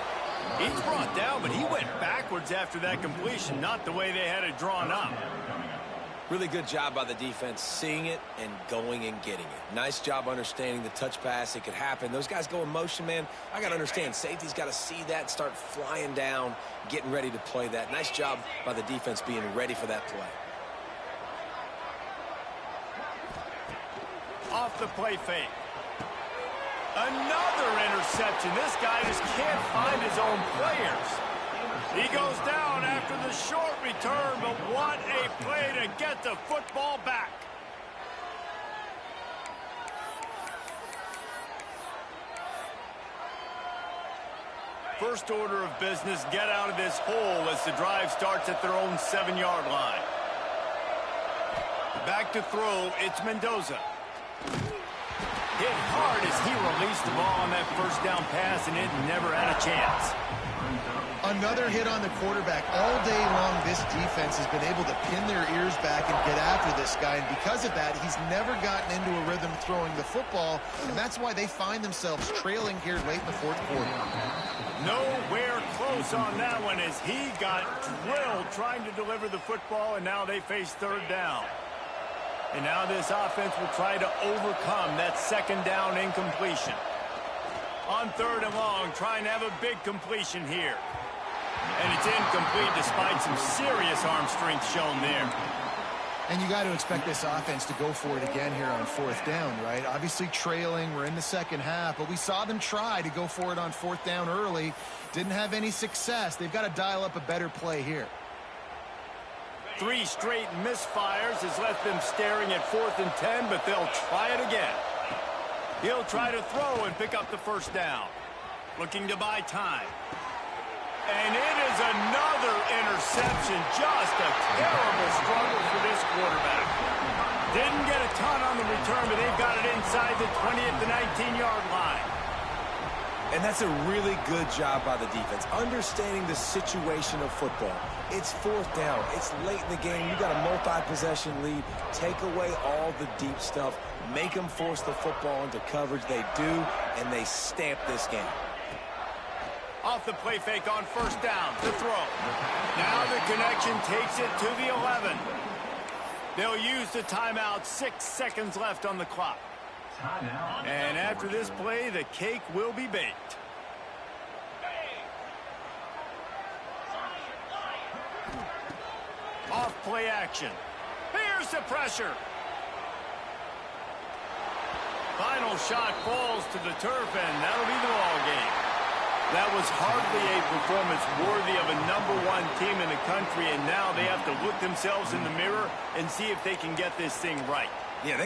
He's brought down, but he went backwards after that completion, not the way they had it drawn up. Really good job by the defense seeing it and going and getting it. Nice job understanding the touch pass. It could happen. Those guys go in motion, man. I got to understand, safety's got to see that, start flying down, getting ready to play that. Nice job by the defense being ready for that play. Off the play fake. Another interception. This guy just can't find his own players. He goes down after the short return, but what a play to get the football back. First order of business, get out of this hole as the drive starts at their own 7-yard line. Back to throw, it's Mendoza. Hit hard as he released the ball on that first down pass, and it never had a chance. Another hit on the quarterback. All day long, this defense has been able to pin their ears back and get after this guy, and because of that, he's never gotten into a rhythm throwing the football, and that's why they find themselves trailing here late in the fourth quarter. Nowhere close on that one as he got drilled trying to deliver the football, and now they face third down. And now this offense will try to overcome that second down incompletion. On third and long, trying to have a big completion here. And it's incomplete despite some serious arm strength shown there. And you got to expect this offense to go for it again here on fourth down, right? Obviously trailing, we're in the second half, but we saw them try to go for it on fourth down early. Didn't have any success. They've got to dial up a better play here. 3 straight misfires has left them staring at 4th and 10, but they'll try it again. He'll try to throw and pick up the first down. Looking to buy time. And it is another interception. Just a terrible struggle for this quarterback. Didn't get a ton on the return, but they've got it inside the 20 at the 19-yard line. And that's a really good job by the defense, understanding the situation of football. It's fourth down. It's late in the game. You got a multi-possession lead. Take away all the deep stuff. Make them force the football into coverage. They do, and they stamp this game. Off the play fake on first down to throw. Now the connection takes it to the 11. They'll use the timeout. 6 seconds left on the clock. And after this play, the cake will be baked. Off play action. Here's the pressure. Final shot falls to the turf, and that'll be the ball game. That was hardly a performance worthy of a #1 team in the country, and now they have to look themselves in the mirror and see if they can get this thing right. Yeah,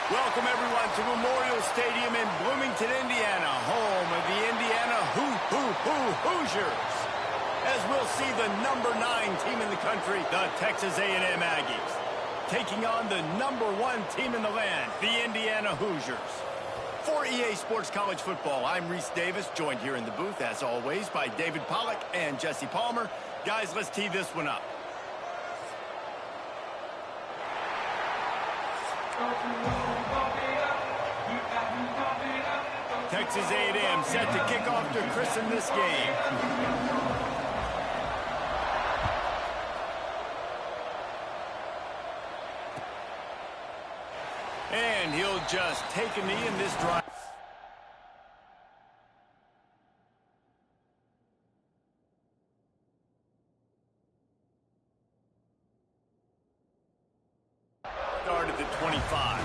Welcome, everyone, to Memorial Stadium in Bloomington, Indiana, home of the Indiana Hoosiers. As we'll see the #9 team in the country, the Texas A&M Aggies, taking on the #1 team in the land, the Indiana Hoosiers. For EA Sports College Football, I'm Reese Davis, joined here in the booth, as always, by David Pollack and Jesse Palmer. Guys, let's tee this one up. Texas A&M set to kick off to christen this game. And he'll just take a knee in this drive. Start at the 25.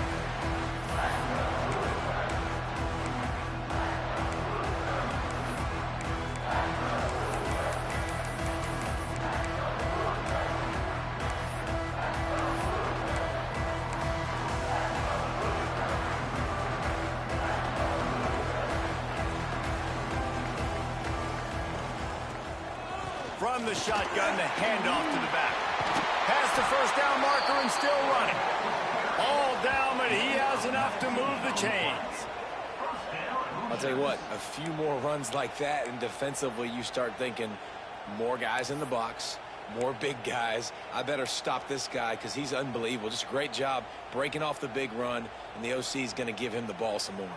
From the shotgun, the handoff to the back. Past the first down marker and still running. All down, but he has enough to move the chains. I'll tell you what, a few more runs like that, and defensively you start thinking more guys in the box, More big guys. I better stop this guy because he's unbelievable. Just a great job breaking off the big run, and the OC is going to give him the ball some more.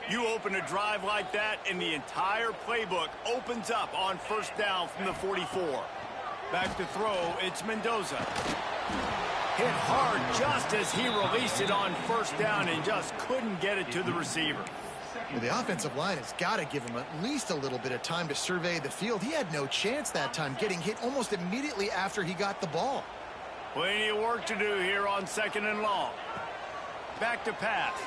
You open a drive like that, and the entire playbook opens up on first down from the 44. Back to throw, it's Mendoza. Hit hard just as he released it on first down and just couldn't get it to the receiver. Well, the offensive line has got to give him at least a little bit of time to survey the field. He had no chance that time, getting hit almost immediately after he got the ball. Plenty of work to do here on 2nd and long. Back to pass.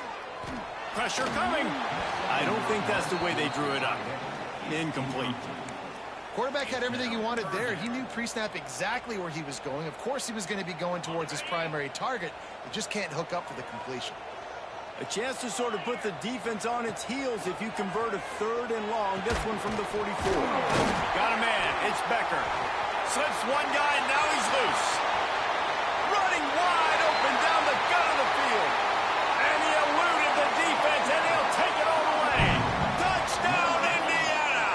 Pressure coming. I don't think that's the way they drew it up. Incomplete. Quarterback had everything he wanted there. He knew pre-snap exactly where he was going. Of course he was going to be going towards his primary target. He just can't hook up for the completion. A chance to sort of put the defense on its heels if you convert a 3rd and long. This one from the 44. Got a man. It's Becker. Slips one guy, and now he's loose. Running wide open down the gut of the field. And he eluded the defense, and he'll take it all the way. Touchdown, Indiana!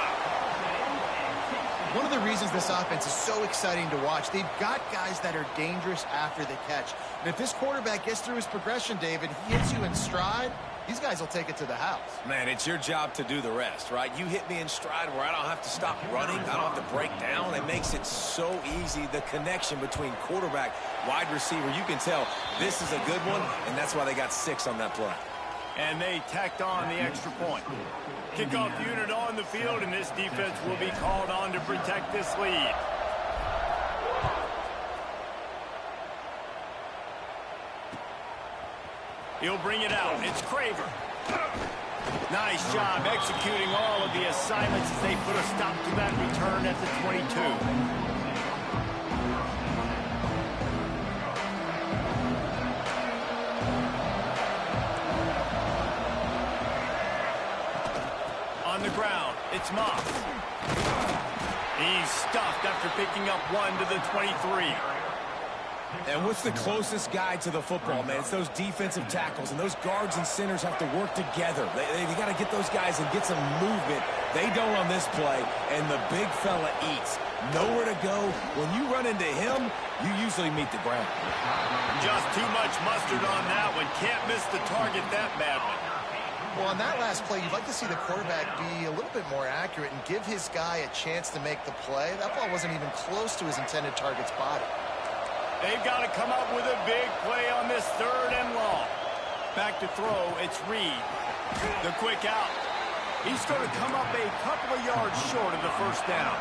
One of the reasons this offense is so exciting to watch, they've got guys that are dangerous after the catch. And if this quarterback gets through his progression, David, he hits you in stride, these guys will take it to the house. Man, it's your job to do the rest, right? You hit me in stride where I don't have to stop running. I don't have to break down. It makes it so easy. The connection between quarterback, wide receiver, you can tell this is a good one, and that's why they got 6 on that play. And they tacked on the extra point. Kickoff unit on the field, and this defense will be called on to protect this lead. He'll bring it out. It's Craver. Nice job executing all of the assignments as they put a stop to that return at the 22. On the ground, it's Moss. He's stuffed after picking up 1 to the 23. And what's the closest guy to the football, man? It's those defensive tackles, and those guards and centers have to work together. They got to get those guys and get some movement. They don't on this play, and the big fella eats. Nowhere to go. When you run into him, you usually meet the ground. Just too much mustard on that one. Can't miss the target that badly. Well, on that last play, you'd like to see the quarterback be a little bit more accurate and give his guy a chance to make the play. That ball wasn't even close to his intended target's body. They've got to come up with a big play on this 3rd and long. Back to throw, it's Reed. The quick out. He's going to come up a couple of yards short of the first down.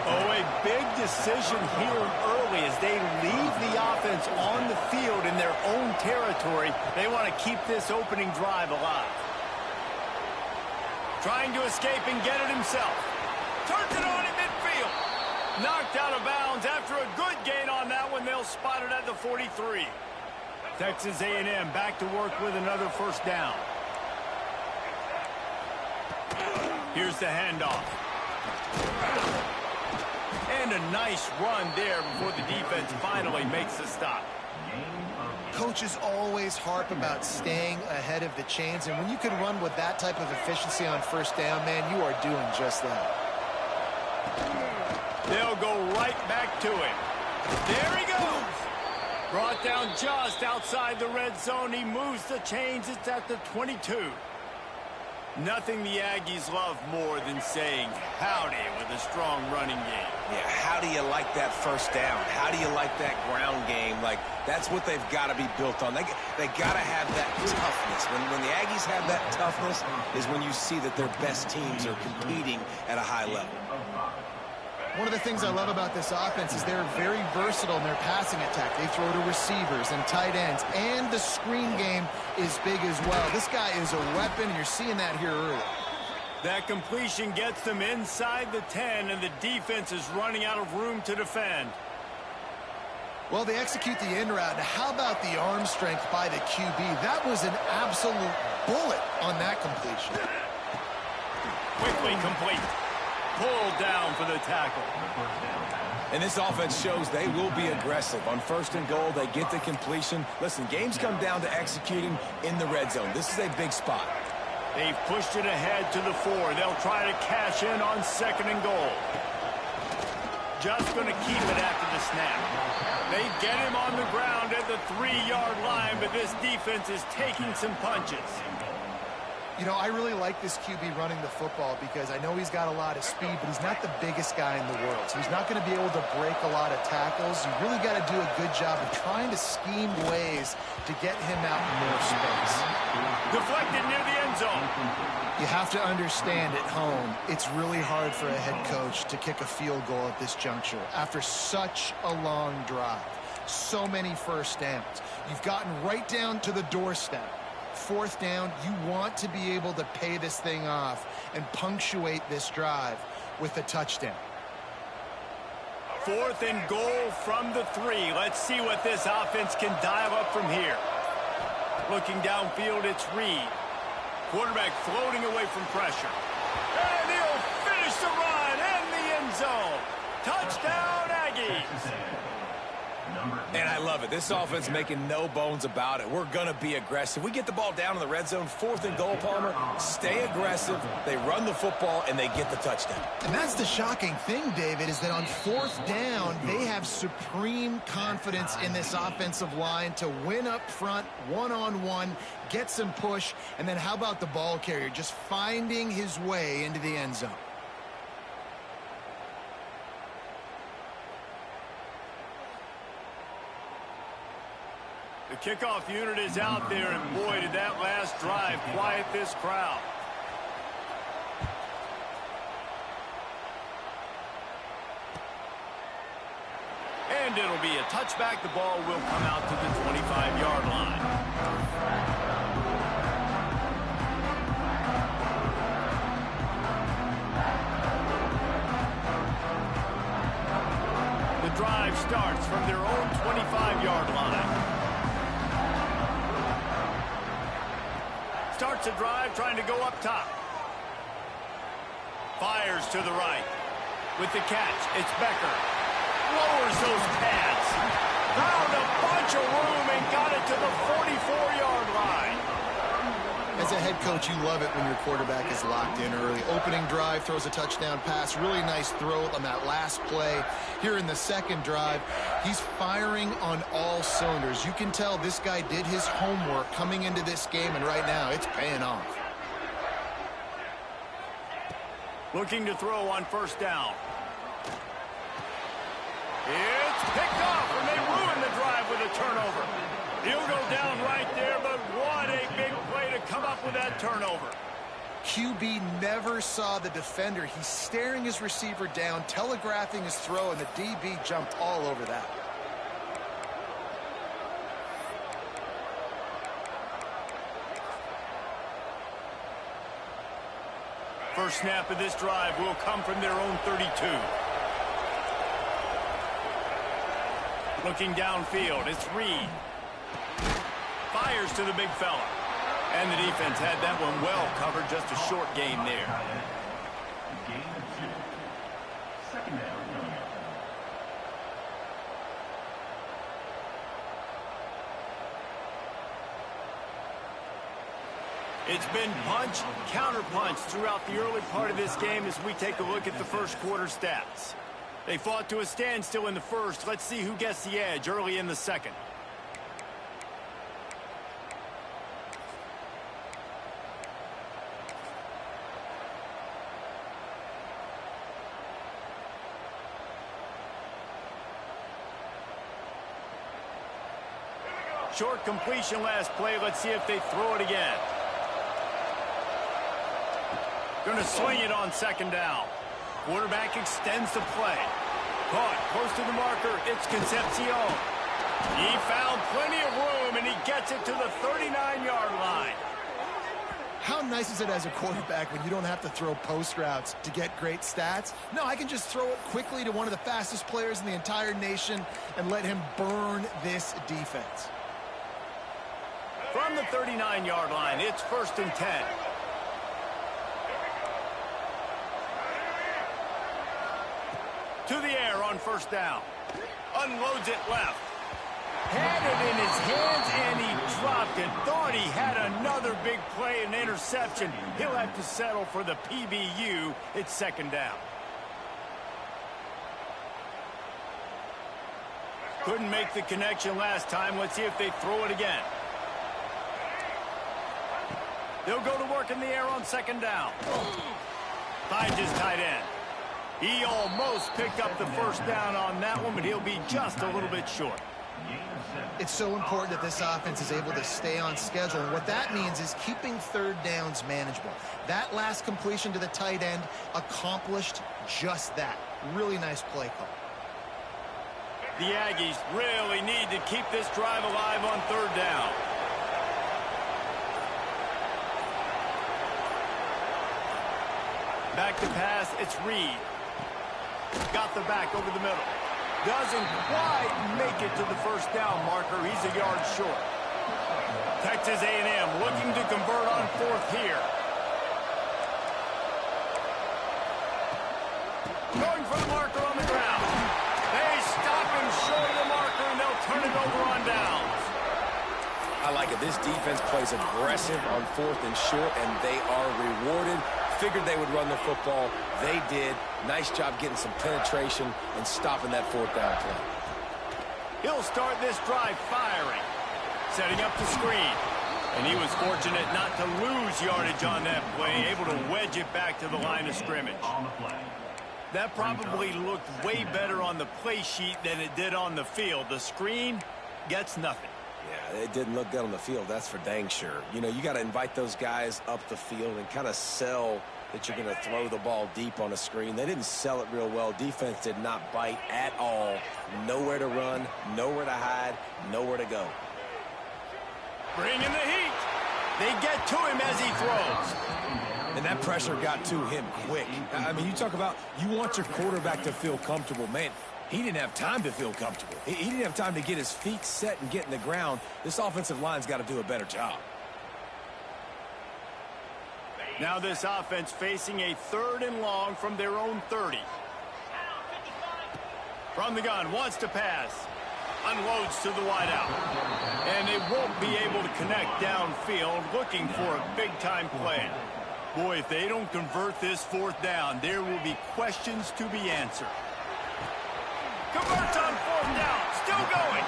Oh, a big decision here early as they leave the offense on the field in their own territory. They want to keep this opening drive alive. Trying to escape and get it himself. Turns it on in midfield. Knocked out of bounds after a good gain on that one. They'll spot it at the 43. Texas A&M back to work with another first down. Here's the handoff. And a nice run there before the defense finally makes the stop. Coaches always harp about staying ahead of the chains, and when you can run with that type of efficiency on first down, man, you are doing just that. They'll go right back to him. There he goes. Brought down just outside the red zone. He moves the chains. It's at the 22. Nothing the Aggies love more than saying howdy with a strong running game. Yeah, how do you like that first down? How do you like that ground game? Like, that's what they've got to be built on. They got to have that toughness. When the Aggies have that toughness is when you see that their best teams are competing at a high level. One of the things I love about this offense is they're very versatile in their passing attack. They throw to receivers and tight ends, and the screen game is big as well. This guy is a weapon, and you're seeing that here early. That completion gets them inside the 10, and the defense is running out of room to defend. Well, they execute the in route. Now, how about the arm strength by the QB? That was an absolute bullet on that completion. Quickly complete. Pulled down for the tackle. And this offense shows they will be aggressive. On 1st and goal, they get the completion. Listen, games come down to executing in the red zone. This is a big spot. They've pushed it ahead to the 4. They'll try to cash in on 2nd and goal. Just going to keep it after the snap. They get him on the ground at the 3-yard line, but this defense is taking some punches. You know, I really like this QB running the football because I know he's got a lot of speed, but he's not the biggest guy in the world. So he's not going to be able to break a lot of tackles. You really got to do a good job of trying to scheme ways to get him out in more space. Deflected near the end zone. You have to understand at home, it's really hard for a head coach to kick a field goal at this juncture after such a long drive. So many first downs. You've gotten right down to the doorstep. Fourth down, you want to be able to pay this thing off and punctuate this drive with a touchdown. 4th and goal from the 3. Let's see what this offense can dial up from here. Looking downfield, it's Reed. Quarterback floating away from pressure. And he'll finish the run in the end zone. Touchdown, Aggies. And I love it. This offense making no bones about it. We're going to be aggressive. We get the ball down in the red zone, 4th and goal, Palmer. Stay aggressive. They run the football, and they get the touchdown. And that's the shocking thing, David, is that on 4th down, they have supreme confidence in this offensive line to win up front, one-on-one, get some push, and then how about the ball carrier just finding his way into the end zone? The kickoff unit is out there, and boy, did that last drive quiet this crowd. And it'll be a touchback. The ball will come out to the 25-yard line. The drive starts from their own 25-yard line. Starts a drive trying to go up top. Fires to the right. With the catch, it's Becker. Lowers those pads. Found a bunch of room and got it to the 44-yard line. As a head coach, you love it when your quarterback is locked in early. Opening drive, throws a touchdown pass. Really nice throw on that last play. Here in the second drive, he's firing on all cylinders. You can tell this guy did his homework coming into this game, and right now it's paying off. Looking to throw on 1st down. It's picked off, and they ruin the drive with a turnover. He'll go down right there, but what a big play to come up with that turnover. QB never saw the defender. He's staring his receiver down, telegraphing his throw, and the DB jumped all over that. First snap of this drive will come from their own 32. Looking downfield, it's Reed. Fires to the big fella. And the defense had that one well covered, just a short gain there. Gain of 2. 2nd down. It's been punch, counter-punch throughout the early part of this game as we take a look at the first quarter stats. They fought to a standstill in the first. Let's see who gets the edge early in the second. Short completion last play. Let's see if they throw it again. Going to swing it on 2nd down. Quarterback extends the play. Caught close to the marker. It's Concepcion. He found plenty of room, and he gets it to the 39-yard line. How nice is it as a quarterback when you don't have to throw post routes to get great stats? No, I can just throw it quickly to one of the fastest players in the entire nation and let him burn this defense. From the 39-yard line, it's 1st and 10. To the air on 1st down. Unloads it left. Had it in his hands, and he dropped it. Thought he had another big play and interception. He'll have to settle for the PBU. It's 2nd down. Couldn't make the connection last time. Let's see if they throw it again. They'll go to work in the air on second down. Finds his tight end. He almost picked up the first down on that one, but he'll be just a little bit short. It's so important that this offense is able to stay on schedule. And what that means is keeping third downs manageable. That last completion to the tight end accomplished just that. Really nice play call. The Aggies really need to keep this drive alive on third down. Back to pass, it's Reed. Got the back over the middle. Doesn't quite make it to the first down marker. He's a yard short. Texas A&M looking to convert on fourth here. Going for the marker on the ground. They stop him short of the marker, and they'll turn it over on downs. I like it. This defense plays aggressive on fourth and short, and they are rewarded. Figured they would run the football. They did. Nice job getting some penetration and stopping that fourth down play. He'll start this drive firing. Setting up the screen. And he was fortunate not to lose yardage on that play, able to wedge it back to the line of scrimmage. That probably looked way better on the play sheet than it did on the field. The screen gets nothing. Yeah, it didn't look good on the field, that's for dang sure. You know, you got to invite those guys up the field and kind of sell that you're going to throw the ball deep on a screen. They didn't sell it real well. Defense did not bite at all. Nowhere to run, nowhere to hide, nowhere to go. Bring in the heat. They get to him as he throws. And that pressure got to him quick. I mean, you talk about you want your quarterback to feel comfortable. Man, he didn't have time to feel comfortable. He didn't have time to get his feet set and get in the ground. This offensive line's got to do a better job. Now this offense facing a 3rd and long from their own 30. From the gun, wants to pass. Unloads to the wideout. And they won't be able to connect downfield, looking for a big-time play. Boy, if they don't convert this 4th down, there will be questions to be answered. Converts on 4th down, still going.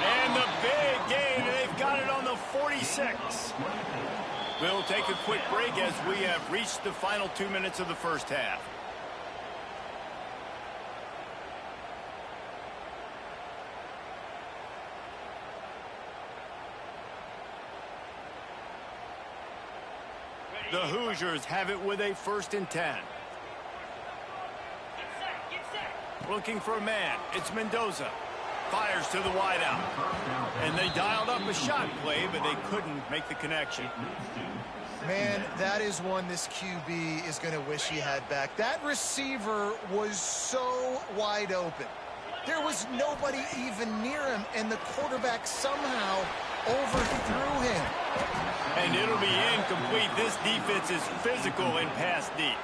And the big gain, they've got it on the 46. We'll take a quick break as we have reached the final 2 minutes of the first half. The Hoosiers have it with a 1st and 10. Looking for a man. It's Mendoza. Fires to the wideout. And they dialed up a shot play, but they couldn't make the connection. Man, that is one this QB is going to wish he had back. That receiver was so wide open. There was nobody even near him, and the quarterback somehow overthrew him. And it'll be incomplete. This defense is physical and pass deep.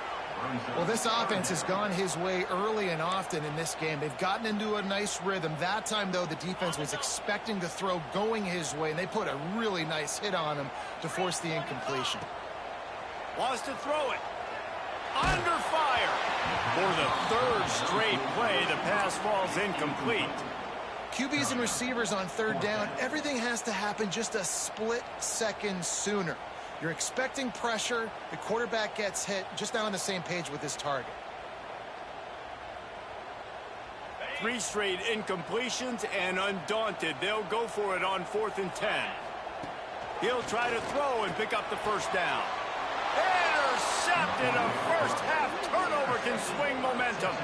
Well, this offense has gone his way early and often in this game. They've gotten into a nice rhythm. That time, though, the defense was expecting the throw going his way, and they put a really nice hit on him to force the incompletion. Wants to throw it. Under fire. For the 3rd straight play, the pass falls incomplete. QBs and receivers on 3rd down, everything has to happen just a split second sooner. You're expecting pressure, the quarterback gets hit, just not on the same page with his target. 3 straight incompletions, and undaunted, they'll go for it on 4th and 10. He'll try to throw and pick up the 1st down. Intercepted. A first half turnover can swing momentum.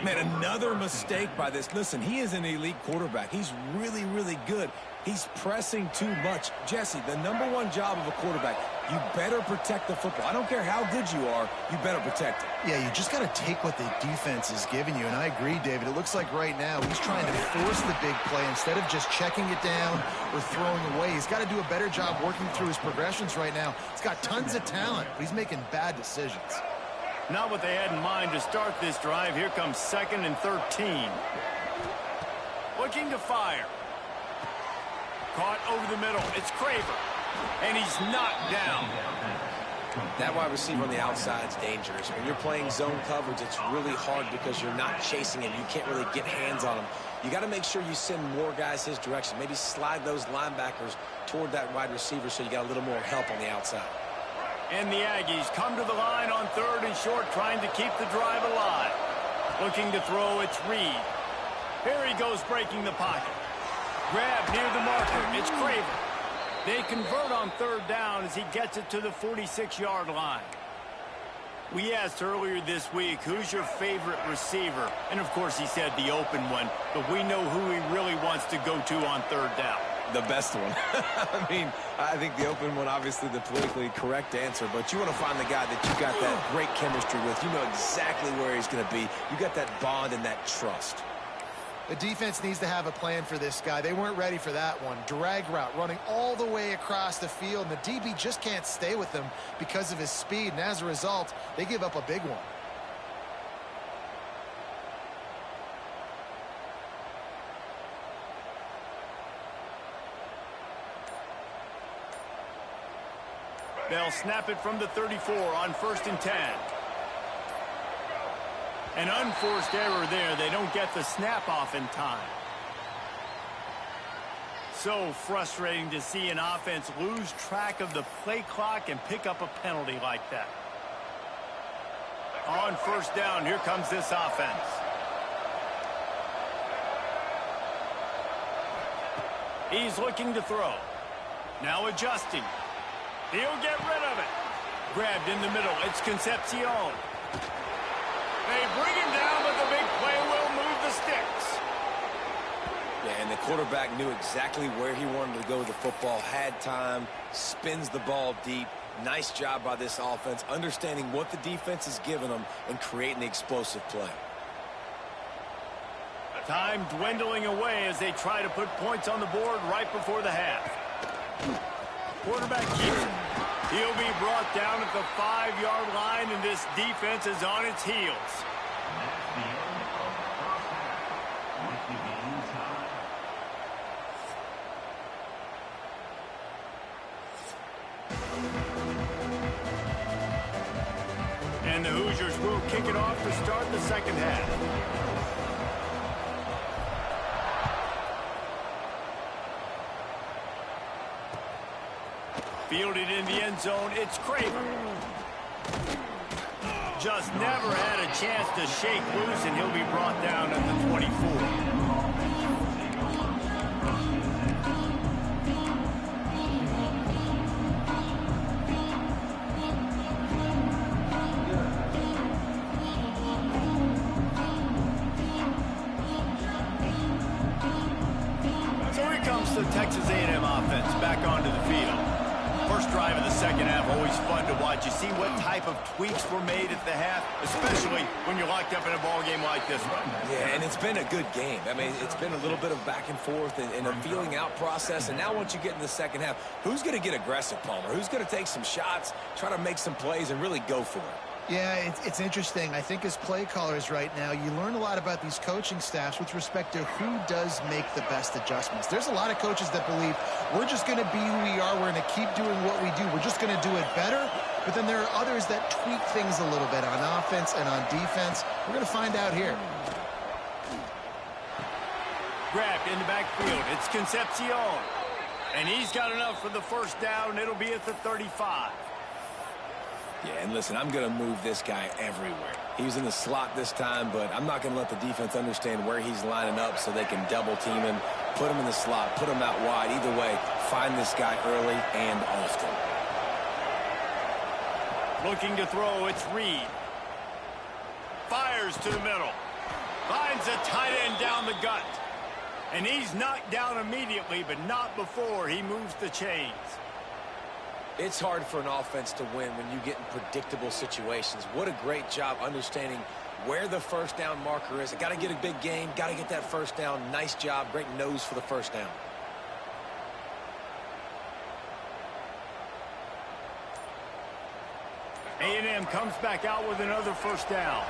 Man, another mistake by this. Listen, he is an elite quarterback. He's really, really good. He's pressing too much. Jesse, the #1 job of a quarterback, you better protect the football. I don't care how good you are, you better protect it. Yeah, you just got to take what the defense is giving you, and I agree, David. It looks like right now he's trying to force the big play instead of just checking it down or throwing away. He's got to do a better job working through his progressions right now. He's got tons of talent, but he's making bad decisions. Not what they had in mind to start this drive. Here comes 2nd and 13. Looking to fire. Caught over the middle. It's Craver. And he's knocked down. That wide receiver on the outside is dangerous. When you're playing zone coverage, it's really hard because you're not chasing him. You can't really get hands on him. You got to make sure you send more guys his direction. Maybe slide those linebackers toward that wide receiver so you got a little more help on the outside. And the Aggies come to the line on 3rd and short, trying to keep the drive alive. Looking to throw, it's Reed. Here he goes, breaking the pocket. Grab near the marker, it's Craver. They convert on 3rd down as he gets it to the 46-yard line. We asked earlier this week, who's your favorite receiver? And, of course, he said the open one, but we know who he really wants to go to on 3rd down. The best one. I mean, I think the open one, obviously the politically correct answer, but you want to find the guy that you got that great chemistry with. You know exactly where he's going to be. You got that bond and that trust. The defense needs to have a plan for this guy. They weren't ready for that one. Drag route running all the way across the field, and the DB just can't stay with him because of his speed, and as a result, they give up a big one. They'll snap it from the 34 on 1st and 10. An unforced error there. They don't get the snap off in time. So frustrating to see an offense lose track of the play clock and pick up a penalty like that. On 1st down, here comes this offense. He's looking to throw. Now adjusting. He'll get rid of it. Grabbed in the middle. It's Concepcion. They bring him down, but the big play will move the sticks. Yeah, and the quarterback knew exactly where he wanted to go with the football, had time, spins the ball deep. Nice job by this offense, understanding what the defense is giving them and creating the explosive play. Time dwindling away as they try to put points on the board right before the half. Quarterback keeps it. He'll be brought down at the 5-yard line, and this defense is on its heels. That's the end of the first half. With the game tied. And the Hoosiers will kick it off to start the second half. Fielded in the end zone, it's Craver. Just never had a chance to shake loose, and he'll be brought down at the 24. So here comes the Texas A&M offense back onto the field. First drive of the second half, always fun to watch. You see what type of tweaks were made at the half, especially when you're locked up in a ball game like this one. Yeah, and it's been a good game. I mean, it's been a little bit of back and forth and a feeling out process. And now once you get in the second half, who's going to get aggressive, Palmer? Who's going to take some shots, try to make some plays, and really go for it? Yeah, it's interesting. I think as play callers right now, you learn a lot about these coaching staffs with respect to who does make the best adjustments. There's a lot of coaches that believe we're just going to be who we are. We're going to keep doing what we do. We're just going to do it better. But then there are others that tweak things a little bit on offense and on defense. We're going to find out here. Grabbed in the backfield. It's Concepcion. And he's got enough for the first down. It'll be at the 35. Yeah, and listen, I'm going to move this guy everywhere. He's in the slot this time, but I'm not going to let the defense understand where he's lining up so they can double team him, put him in the slot, put him out wide. Either way, find this guy early and often. Looking to throw, it's Reed. Fires to the middle. Finds a tight end down the gut. And he's knocked down immediately, but not before he moves the chains. It's hard for an offense to win when you get in predictable situations. What a great job understanding where the first down marker is. Got to get a big gain, got to get that first down. Nice job, great nose for the first down. A&M comes back out with another first down.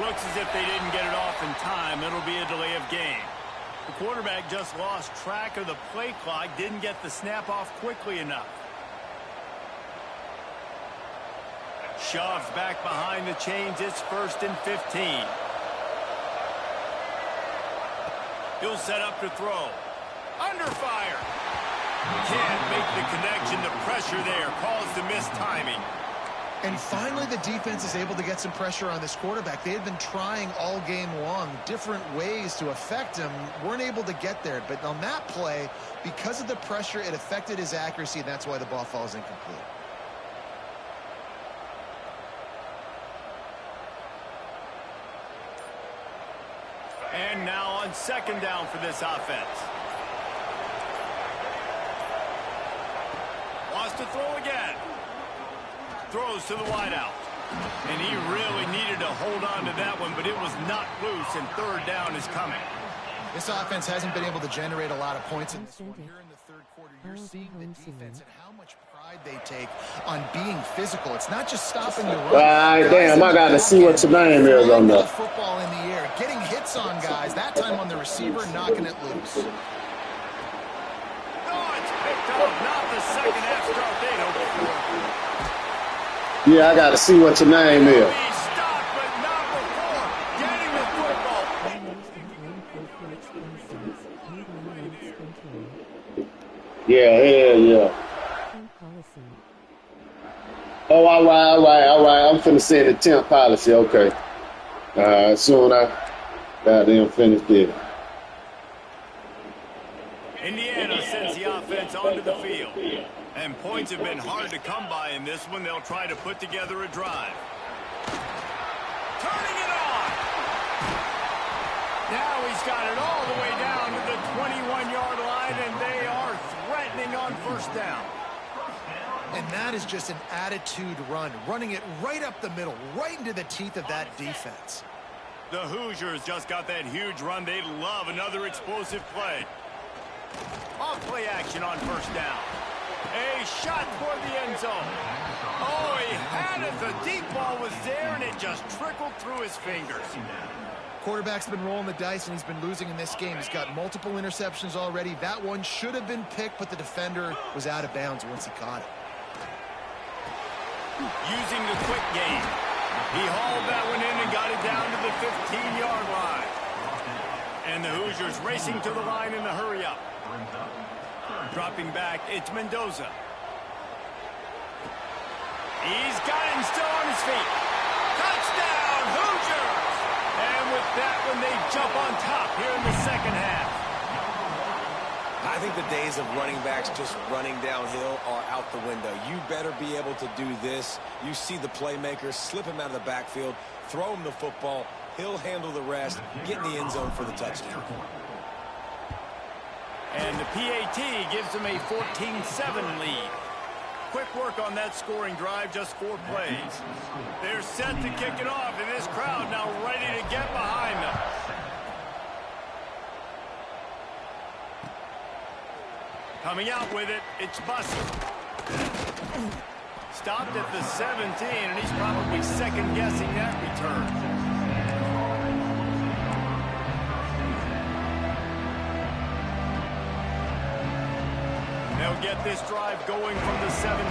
Looks as if they didn't get it off in time. It'll be a delay of game. The quarterback just lost track of the play clock, didn't get the snap off quickly enough. Shoves back behind the chains. It's 1st and 15. He'll set up to throw. Under fire. Can't make the connection. The pressure there caused the missed timing. And finally, the defense is able to get some pressure on this quarterback. They had been trying all game long different ways to affect him. Weren't able to get there. But on that play, because of the pressure, it affected his accuracy, and that's why the ball falls incomplete. And now on 2nd down for this offense. Wants to throw again. Throws to the wideout. And he really needed to hold on to that one, but it was not loose, and 3rd down is coming. This offense hasn't been able to generate a lot of points in this one. Here in the 3rd quarter, you're seeing the defense and how much pride they take on being physical. It's not just stopping the run. Right, damn, I got to see what your name is on the that. football in the air, getting hits on guys, that time on the receiver, knocking it loose. Oh, it's picked up. Not the second half start they'd hoped for. Yeah, I got to see what your name is. He stopped, but not before getting the football. Yeah. Oh, all right. I'm finna say the 10th policy. Okay. Soon I goddamn finished it. Indiana sends the offense onto the field. And points have been hard to come by in this one. They'll try to put together a drive. Turning it on. Now he's got it all the way down to the 21-yard line, and they are threatening on 1st down. And that is just an attitude run, running it right up the middle, right into the teeth of that defense. The Hoosiers just got that huge run. They love another explosive play. Off play action on 1st down. A shot toward the end zone. Oh, he had it. The deep ball was there, and it just trickled through his fingers. Quarterback's been rolling the dice, and he's been losing in this game. He's got multiple interceptions already. That one should have been picked, but the defender was out of bounds once he caught it. Using the quick game. He hauled that one in and got it down to the 15-yard line. And the Hoosiers racing to the line in the hurry-up. Dropping back, it's Mendoza. He's got him still on his feet. Touchdown, Hoosiers! And with that one, they jump on top here in the 2nd half. I think the days of running backs just running downhill are out the window. You better be able to do this. You see the playmaker, slip him out of the backfield, throw him the football. He'll handle the rest, get in the end zone for the touchdown. And the PAT gives them a 14-7 lead. Quick work on that scoring drive, just 4 plays. They're set to kick it off, and this crowd now ready to get behind them. Coming out with it, it's Bussey. Stopped at the 17, and he's probably second-guessing that return. They'll get this drive going from the 17.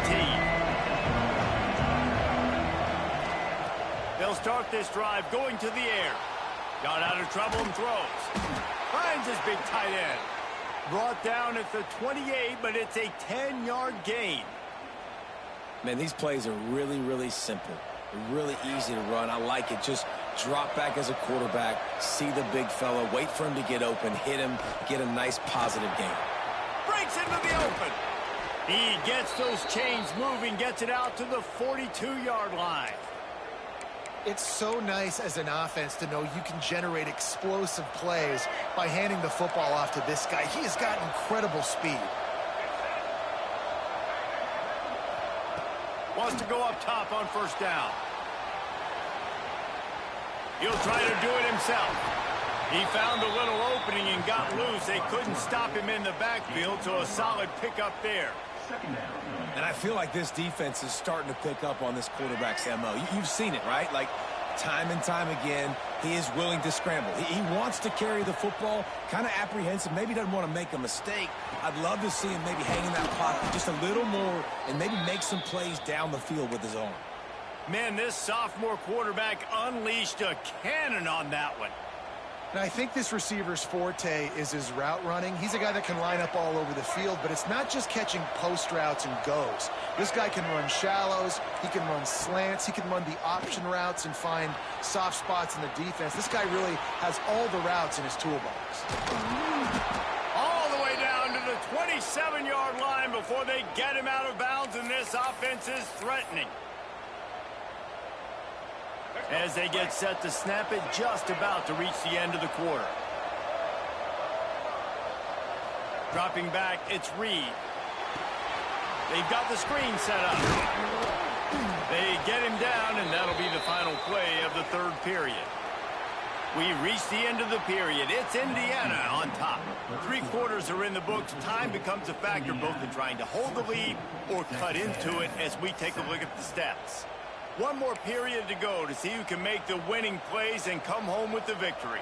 They'll start this drive going to the air. Got out of trouble and throws. Finds his big tight end. Brought down at the 28, but it's a 10-yard gain. Man, these plays are really, really simple. They're really easy to run. I like it. Just drop back as a quarterback, see the big fella, wait for him to get open, hit him, get a nice positive gain. Breaks into the open. He gets those chains moving, gets it out to the 42-yard line. It's so nice as an offense to know you can generate explosive plays by handing the football off to this guy. He has got incredible speed. Wants to go up top on 1st down. He'll try to do it himself. He found a little opening and got loose. They couldn't stop him in the backfield, so a solid pickup there. And I feel like this defense is starting to pick up on this quarterback's MO. You've seen it, right? Like, Time and time again, he is willing to scramble. He wants to carry the football, kind of apprehensive, maybe doesn't want to make a mistake. I'd love to see him maybe hang in that pocket just a little more and maybe make some plays down the field with his arm. Man, this sophomore quarterback unleashed a cannon on that one. And I think this receiver's forte is his route running. He's a guy that can line up all over the field, but it's not just catching post routes and goes. This guy can run shallows, he can run slants, he can run the option routes and find soft spots in the defense. This guy really has all the routes in his toolbox. All the way down to the 27-yard line before they get him out of bounds, and this offense is threatening. As they get set to snap it, just about to reach the end of the quarter. Dropping back, it's Reed. They've got the screen set up. They get him down, and that'll be the final play of the third period. We reach the end of the period. It's Indiana on top. 3 quarters are in the books. Time becomes a factor both in trying to hold the lead or cut into it as we take a look at the stats. One more period to go to see who can make the winning plays and come home with the victory.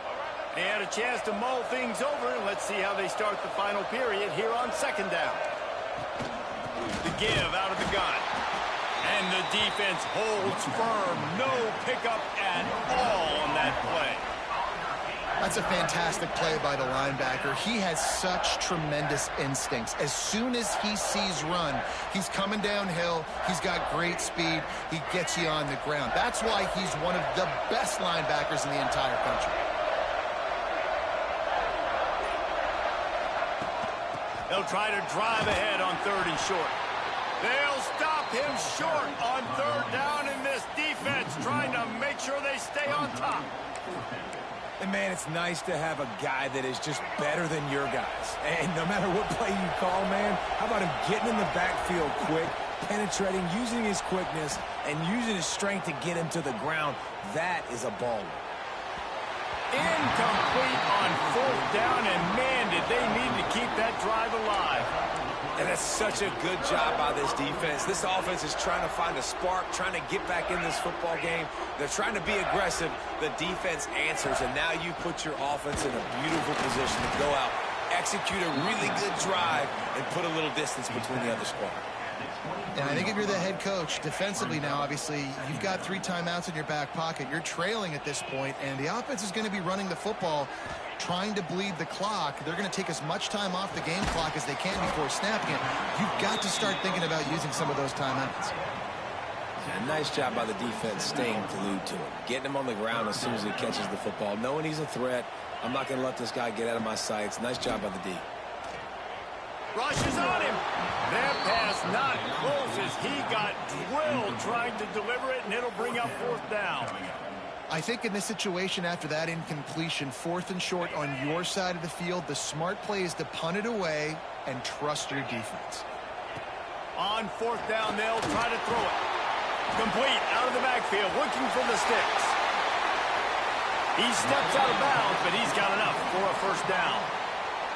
They had a chance to mull things over, and let's see how they start the final period here on second down. The give out of the gun. And the defense holds firm. No pickup at all on that play. That's a fantastic play by the linebacker. He has such tremendous instincts. As soon as he sees run, he's coming downhill. He's got great speed. He gets you on the ground. That's why he's one of the best linebackers in the entire country. They'll try to drive ahead on 3rd and short. They'll stop him short on 3rd down, in this defense trying to make sure they stay on top. And, man, it's nice to have a guy that is just better than your guys. And no matter what play you call, man, how about him getting in the backfield quick, penetrating, using his quickness, and using his strength to get him to the ground? That is a baller. Incomplete on 4th down, and, man, did they need to keep that drive alive. And that's such a good job by this defense. This offense is trying to find a spark, trying to get back in this football game. They're trying to be aggressive. The defense answers, and now you put your offense in a beautiful position to go out, execute a really good drive, and put a little distance between the other squad. And I think if you're the head coach, defensively now, obviously, you've got 3 timeouts in your back pocket. You're trailing at this point, and the offense is going to be running the football, trying to bleed the clock. They're going to take as much time off the game clock as they can before snapping it. You've got to start thinking about using some of those timeouts. Yeah, nice job by the defense staying glued to him, getting him on the ground as soon as he catches the football, knowing he's a threat. I'm not going to let this guy get out of my sights. Nice job by the D. Rushes on him. That pass not close as he got drilled trying to deliver it, and it'll bring up 4th down. I think in this situation, after that incompletion, 4th and short on your side of the field, the smart play is to punt it away and trust your defense. On 4th down, they'll try to throw it. Complete out of the backfield, looking for the sticks. He steps out of bounds, but he's got enough for a 1st down.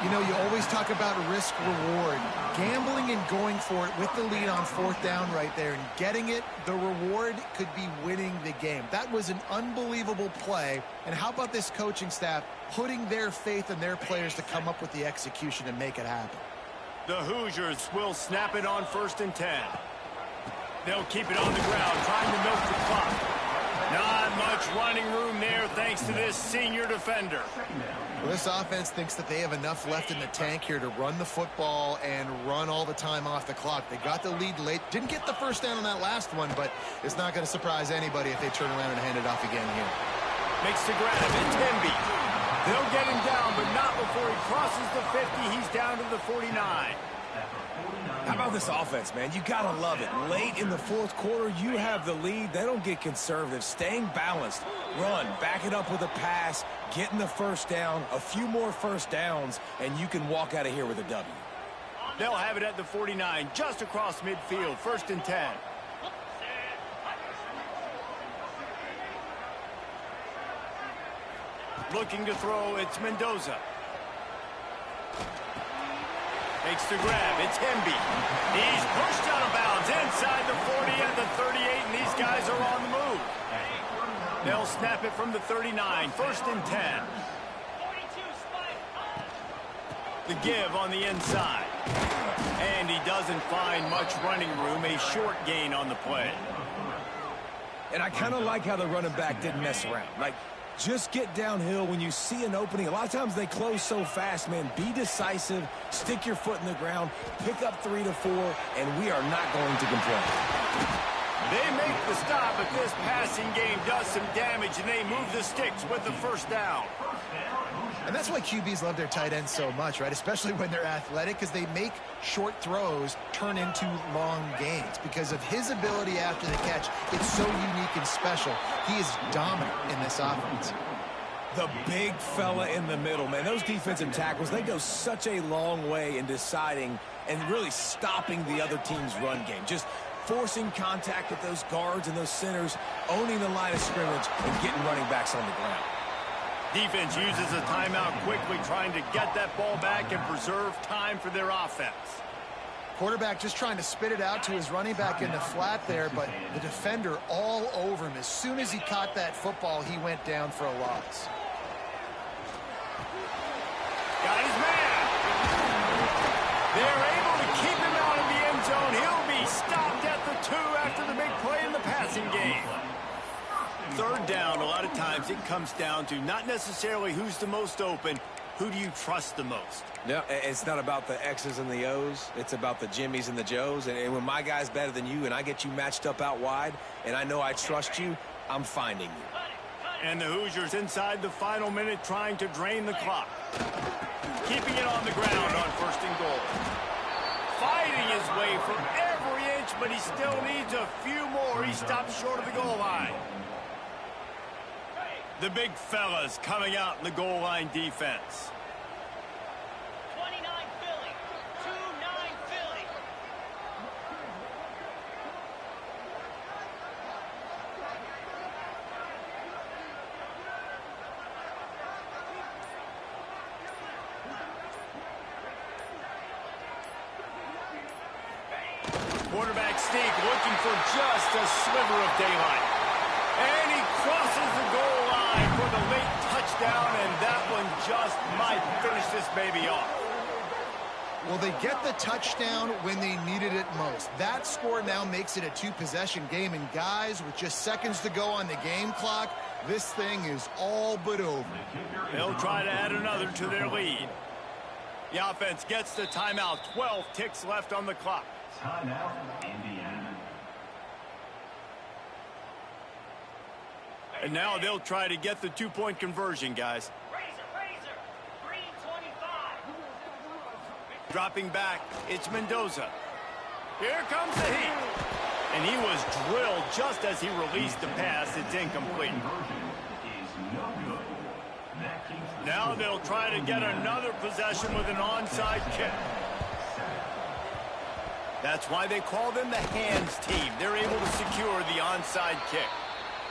You know, you always talk about risk-reward. Gambling and going for it with the lead on 4th down right there and getting it, the reward could be winning the game. That was an unbelievable play. And how about this coaching staff putting their faith in their players to come up with the execution and make it happen? The Hoosiers will snap it on 1st and 10. They'll keep it on the ground, trying to milk the clock. Not much running room there thanks to this senior defender. Well, this offense thinks that they have enough left in the tank here to run the football and run all the time off the clock. They got the lead late. Didn't get the 1st down on that last one, but it's not going to surprise anybody if they turn around and hand it off again here. Makes the grab. It's Hemby. They'll get him down, but not before he crosses the 50. He's down to the 49. How about this offense, man? You got to love it. Late in the 4th quarter, you have the lead. They don't get conservative. Staying balanced. Run. Back it up with a pass. Getting the 1st down. A few more 1st downs, and you can walk out of here with a W. They'll have it at the 49, just across midfield. 1st and 10. Looking to throw, it's Mendoza. Makes the grab, it's Hemby. He's pushed out of bounds inside the 40 and the 38, and these guys are on the move. They'll snap it from the 39, 1st and 10. The give on the inside. And he doesn't find much running room, a short gain on the play. And I kind of like how the running back didn't mess around. Like, just get downhill when you see an opening. A lot of times they close so fast, man. Be decisive, stick your foot in the ground, pick up 3 to 4, and we are not going to complain. They make the stop, but this passing game does some damage, and they move the sticks with the 1st down. And that's why QBs love their tight ends so much, right? Especially when they're athletic, because they make short throws turn into long gains. Because of his ability after the catch, it's so unique and special. He is dominant in this offense. The big fella in the middle, man. Those defensive tackles, they go such a long way in deciding and really stopping the other team's run game. Just forcing contact with those guards and those centers, owning the line of scrimmage, and getting running backs on the ground. Defense uses a timeout quickly, trying to get that ball back and preserve time for their offense. Quarterback just trying to spit it out to his running back in the flat there, but the defender all over him. As soon as he caught that football, he went down for a loss. Got his man. They're able to keep him out of the end zone. He'll be stopped at the 2 after the big play in the passing game. 3rd down, a lot of times it comes down to not necessarily who's the most open, who do you trust the most? No, it's not about the X's and the O's. It's about the Jimmys and the Joes. And when my guy's better than you and I get you matched up out wide and I know I trust you, I'm finding you. And the Hoosiers inside the final minute trying to drain the clock. Keeping it on the ground on 1st and goal. Fighting his way from every inch, but he still needs a few more. He stops short of the goal line. The big fellas coming out in the goal line defense. 29 Philly, 2-9 Philly. Quarterback sneak looking for just a sliver of daylight. And he crosses the goal line for the late touchdown, and that one just might finish this baby off. Well, they get the touchdown when they needed it most. That score now makes it a 2-possession game, and guys, with just seconds to go on the game clock, this thing is all but over. They'll try to add another to their lead. The offense gets the timeout. 12 ticks left on the clock. Timeout, Indiana. And now they'll try to get the 2-point conversion, guys. Razor, green 25. Dropping back, it's Mendoza. Here comes the heat. And he was drilled just as he released the pass. It's incomplete. Now they'll try to get another possession with an onside kick. That's why they call them the hands team. They're able to secure the onside kick.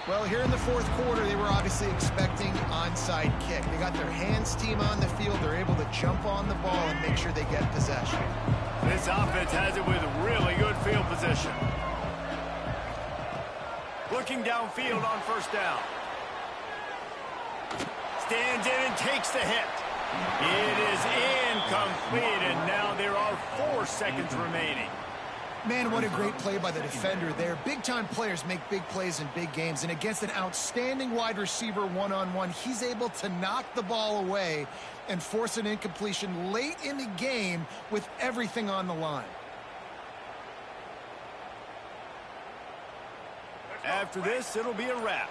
Well, here in the 4th quarter, they were obviously expecting onside kick. They got their hands team on the field. They're able to jump on the ball and make sure they get possession. This offense has it with really good field position. Looking downfield on 1st down. Stands in and takes the hit. It is incomplete, and now there are 4 seconds remaining. Man, what a great play by the defender there. Big-time players make big plays in big games, and against an outstanding wide receiver one-on-one, he's able to knock the ball away and force an incompletion late in the game with everything on the line. After this, it'll be a wrap.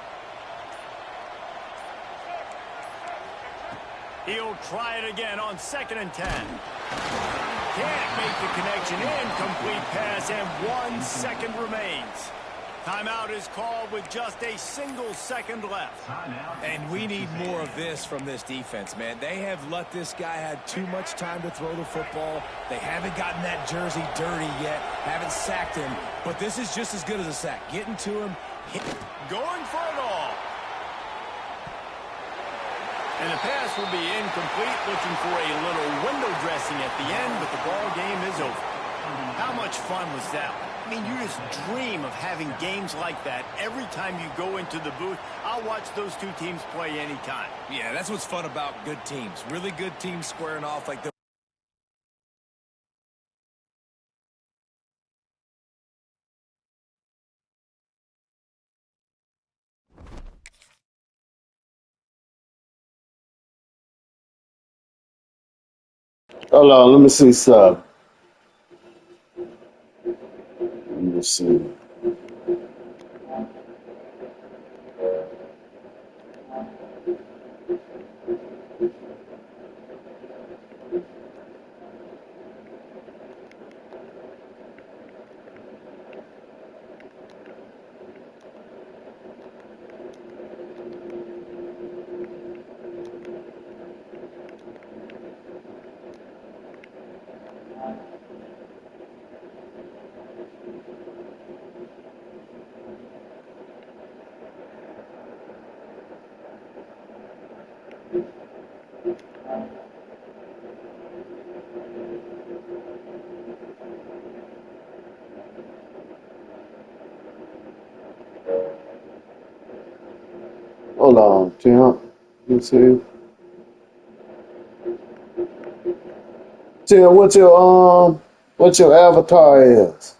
He'll try it again on 2nd and 10. Can't make the connection. Incomplete pass, and 1 second remains. Timeout is called with just a single second left. And we need more of this from this defense, man. They have let this guy have too much time to throw the football. They haven't gotten that jersey dirty yet, haven't sacked him. But this is just as good as a sack. Getting to him, going for it all. And the pass will be incomplete, looking for a little window dressing at the end, but the ball game is over. How much fun was that? I mean, you just dream of having games like that every time you go into the booth. I'll watch those two teams play anytime. Yeah, that's what's fun about good teams. Really good teams squaring off like the Hold on, let me see something. Let me see. Hold on, Tim. Let me see. Tim, what your avatar is?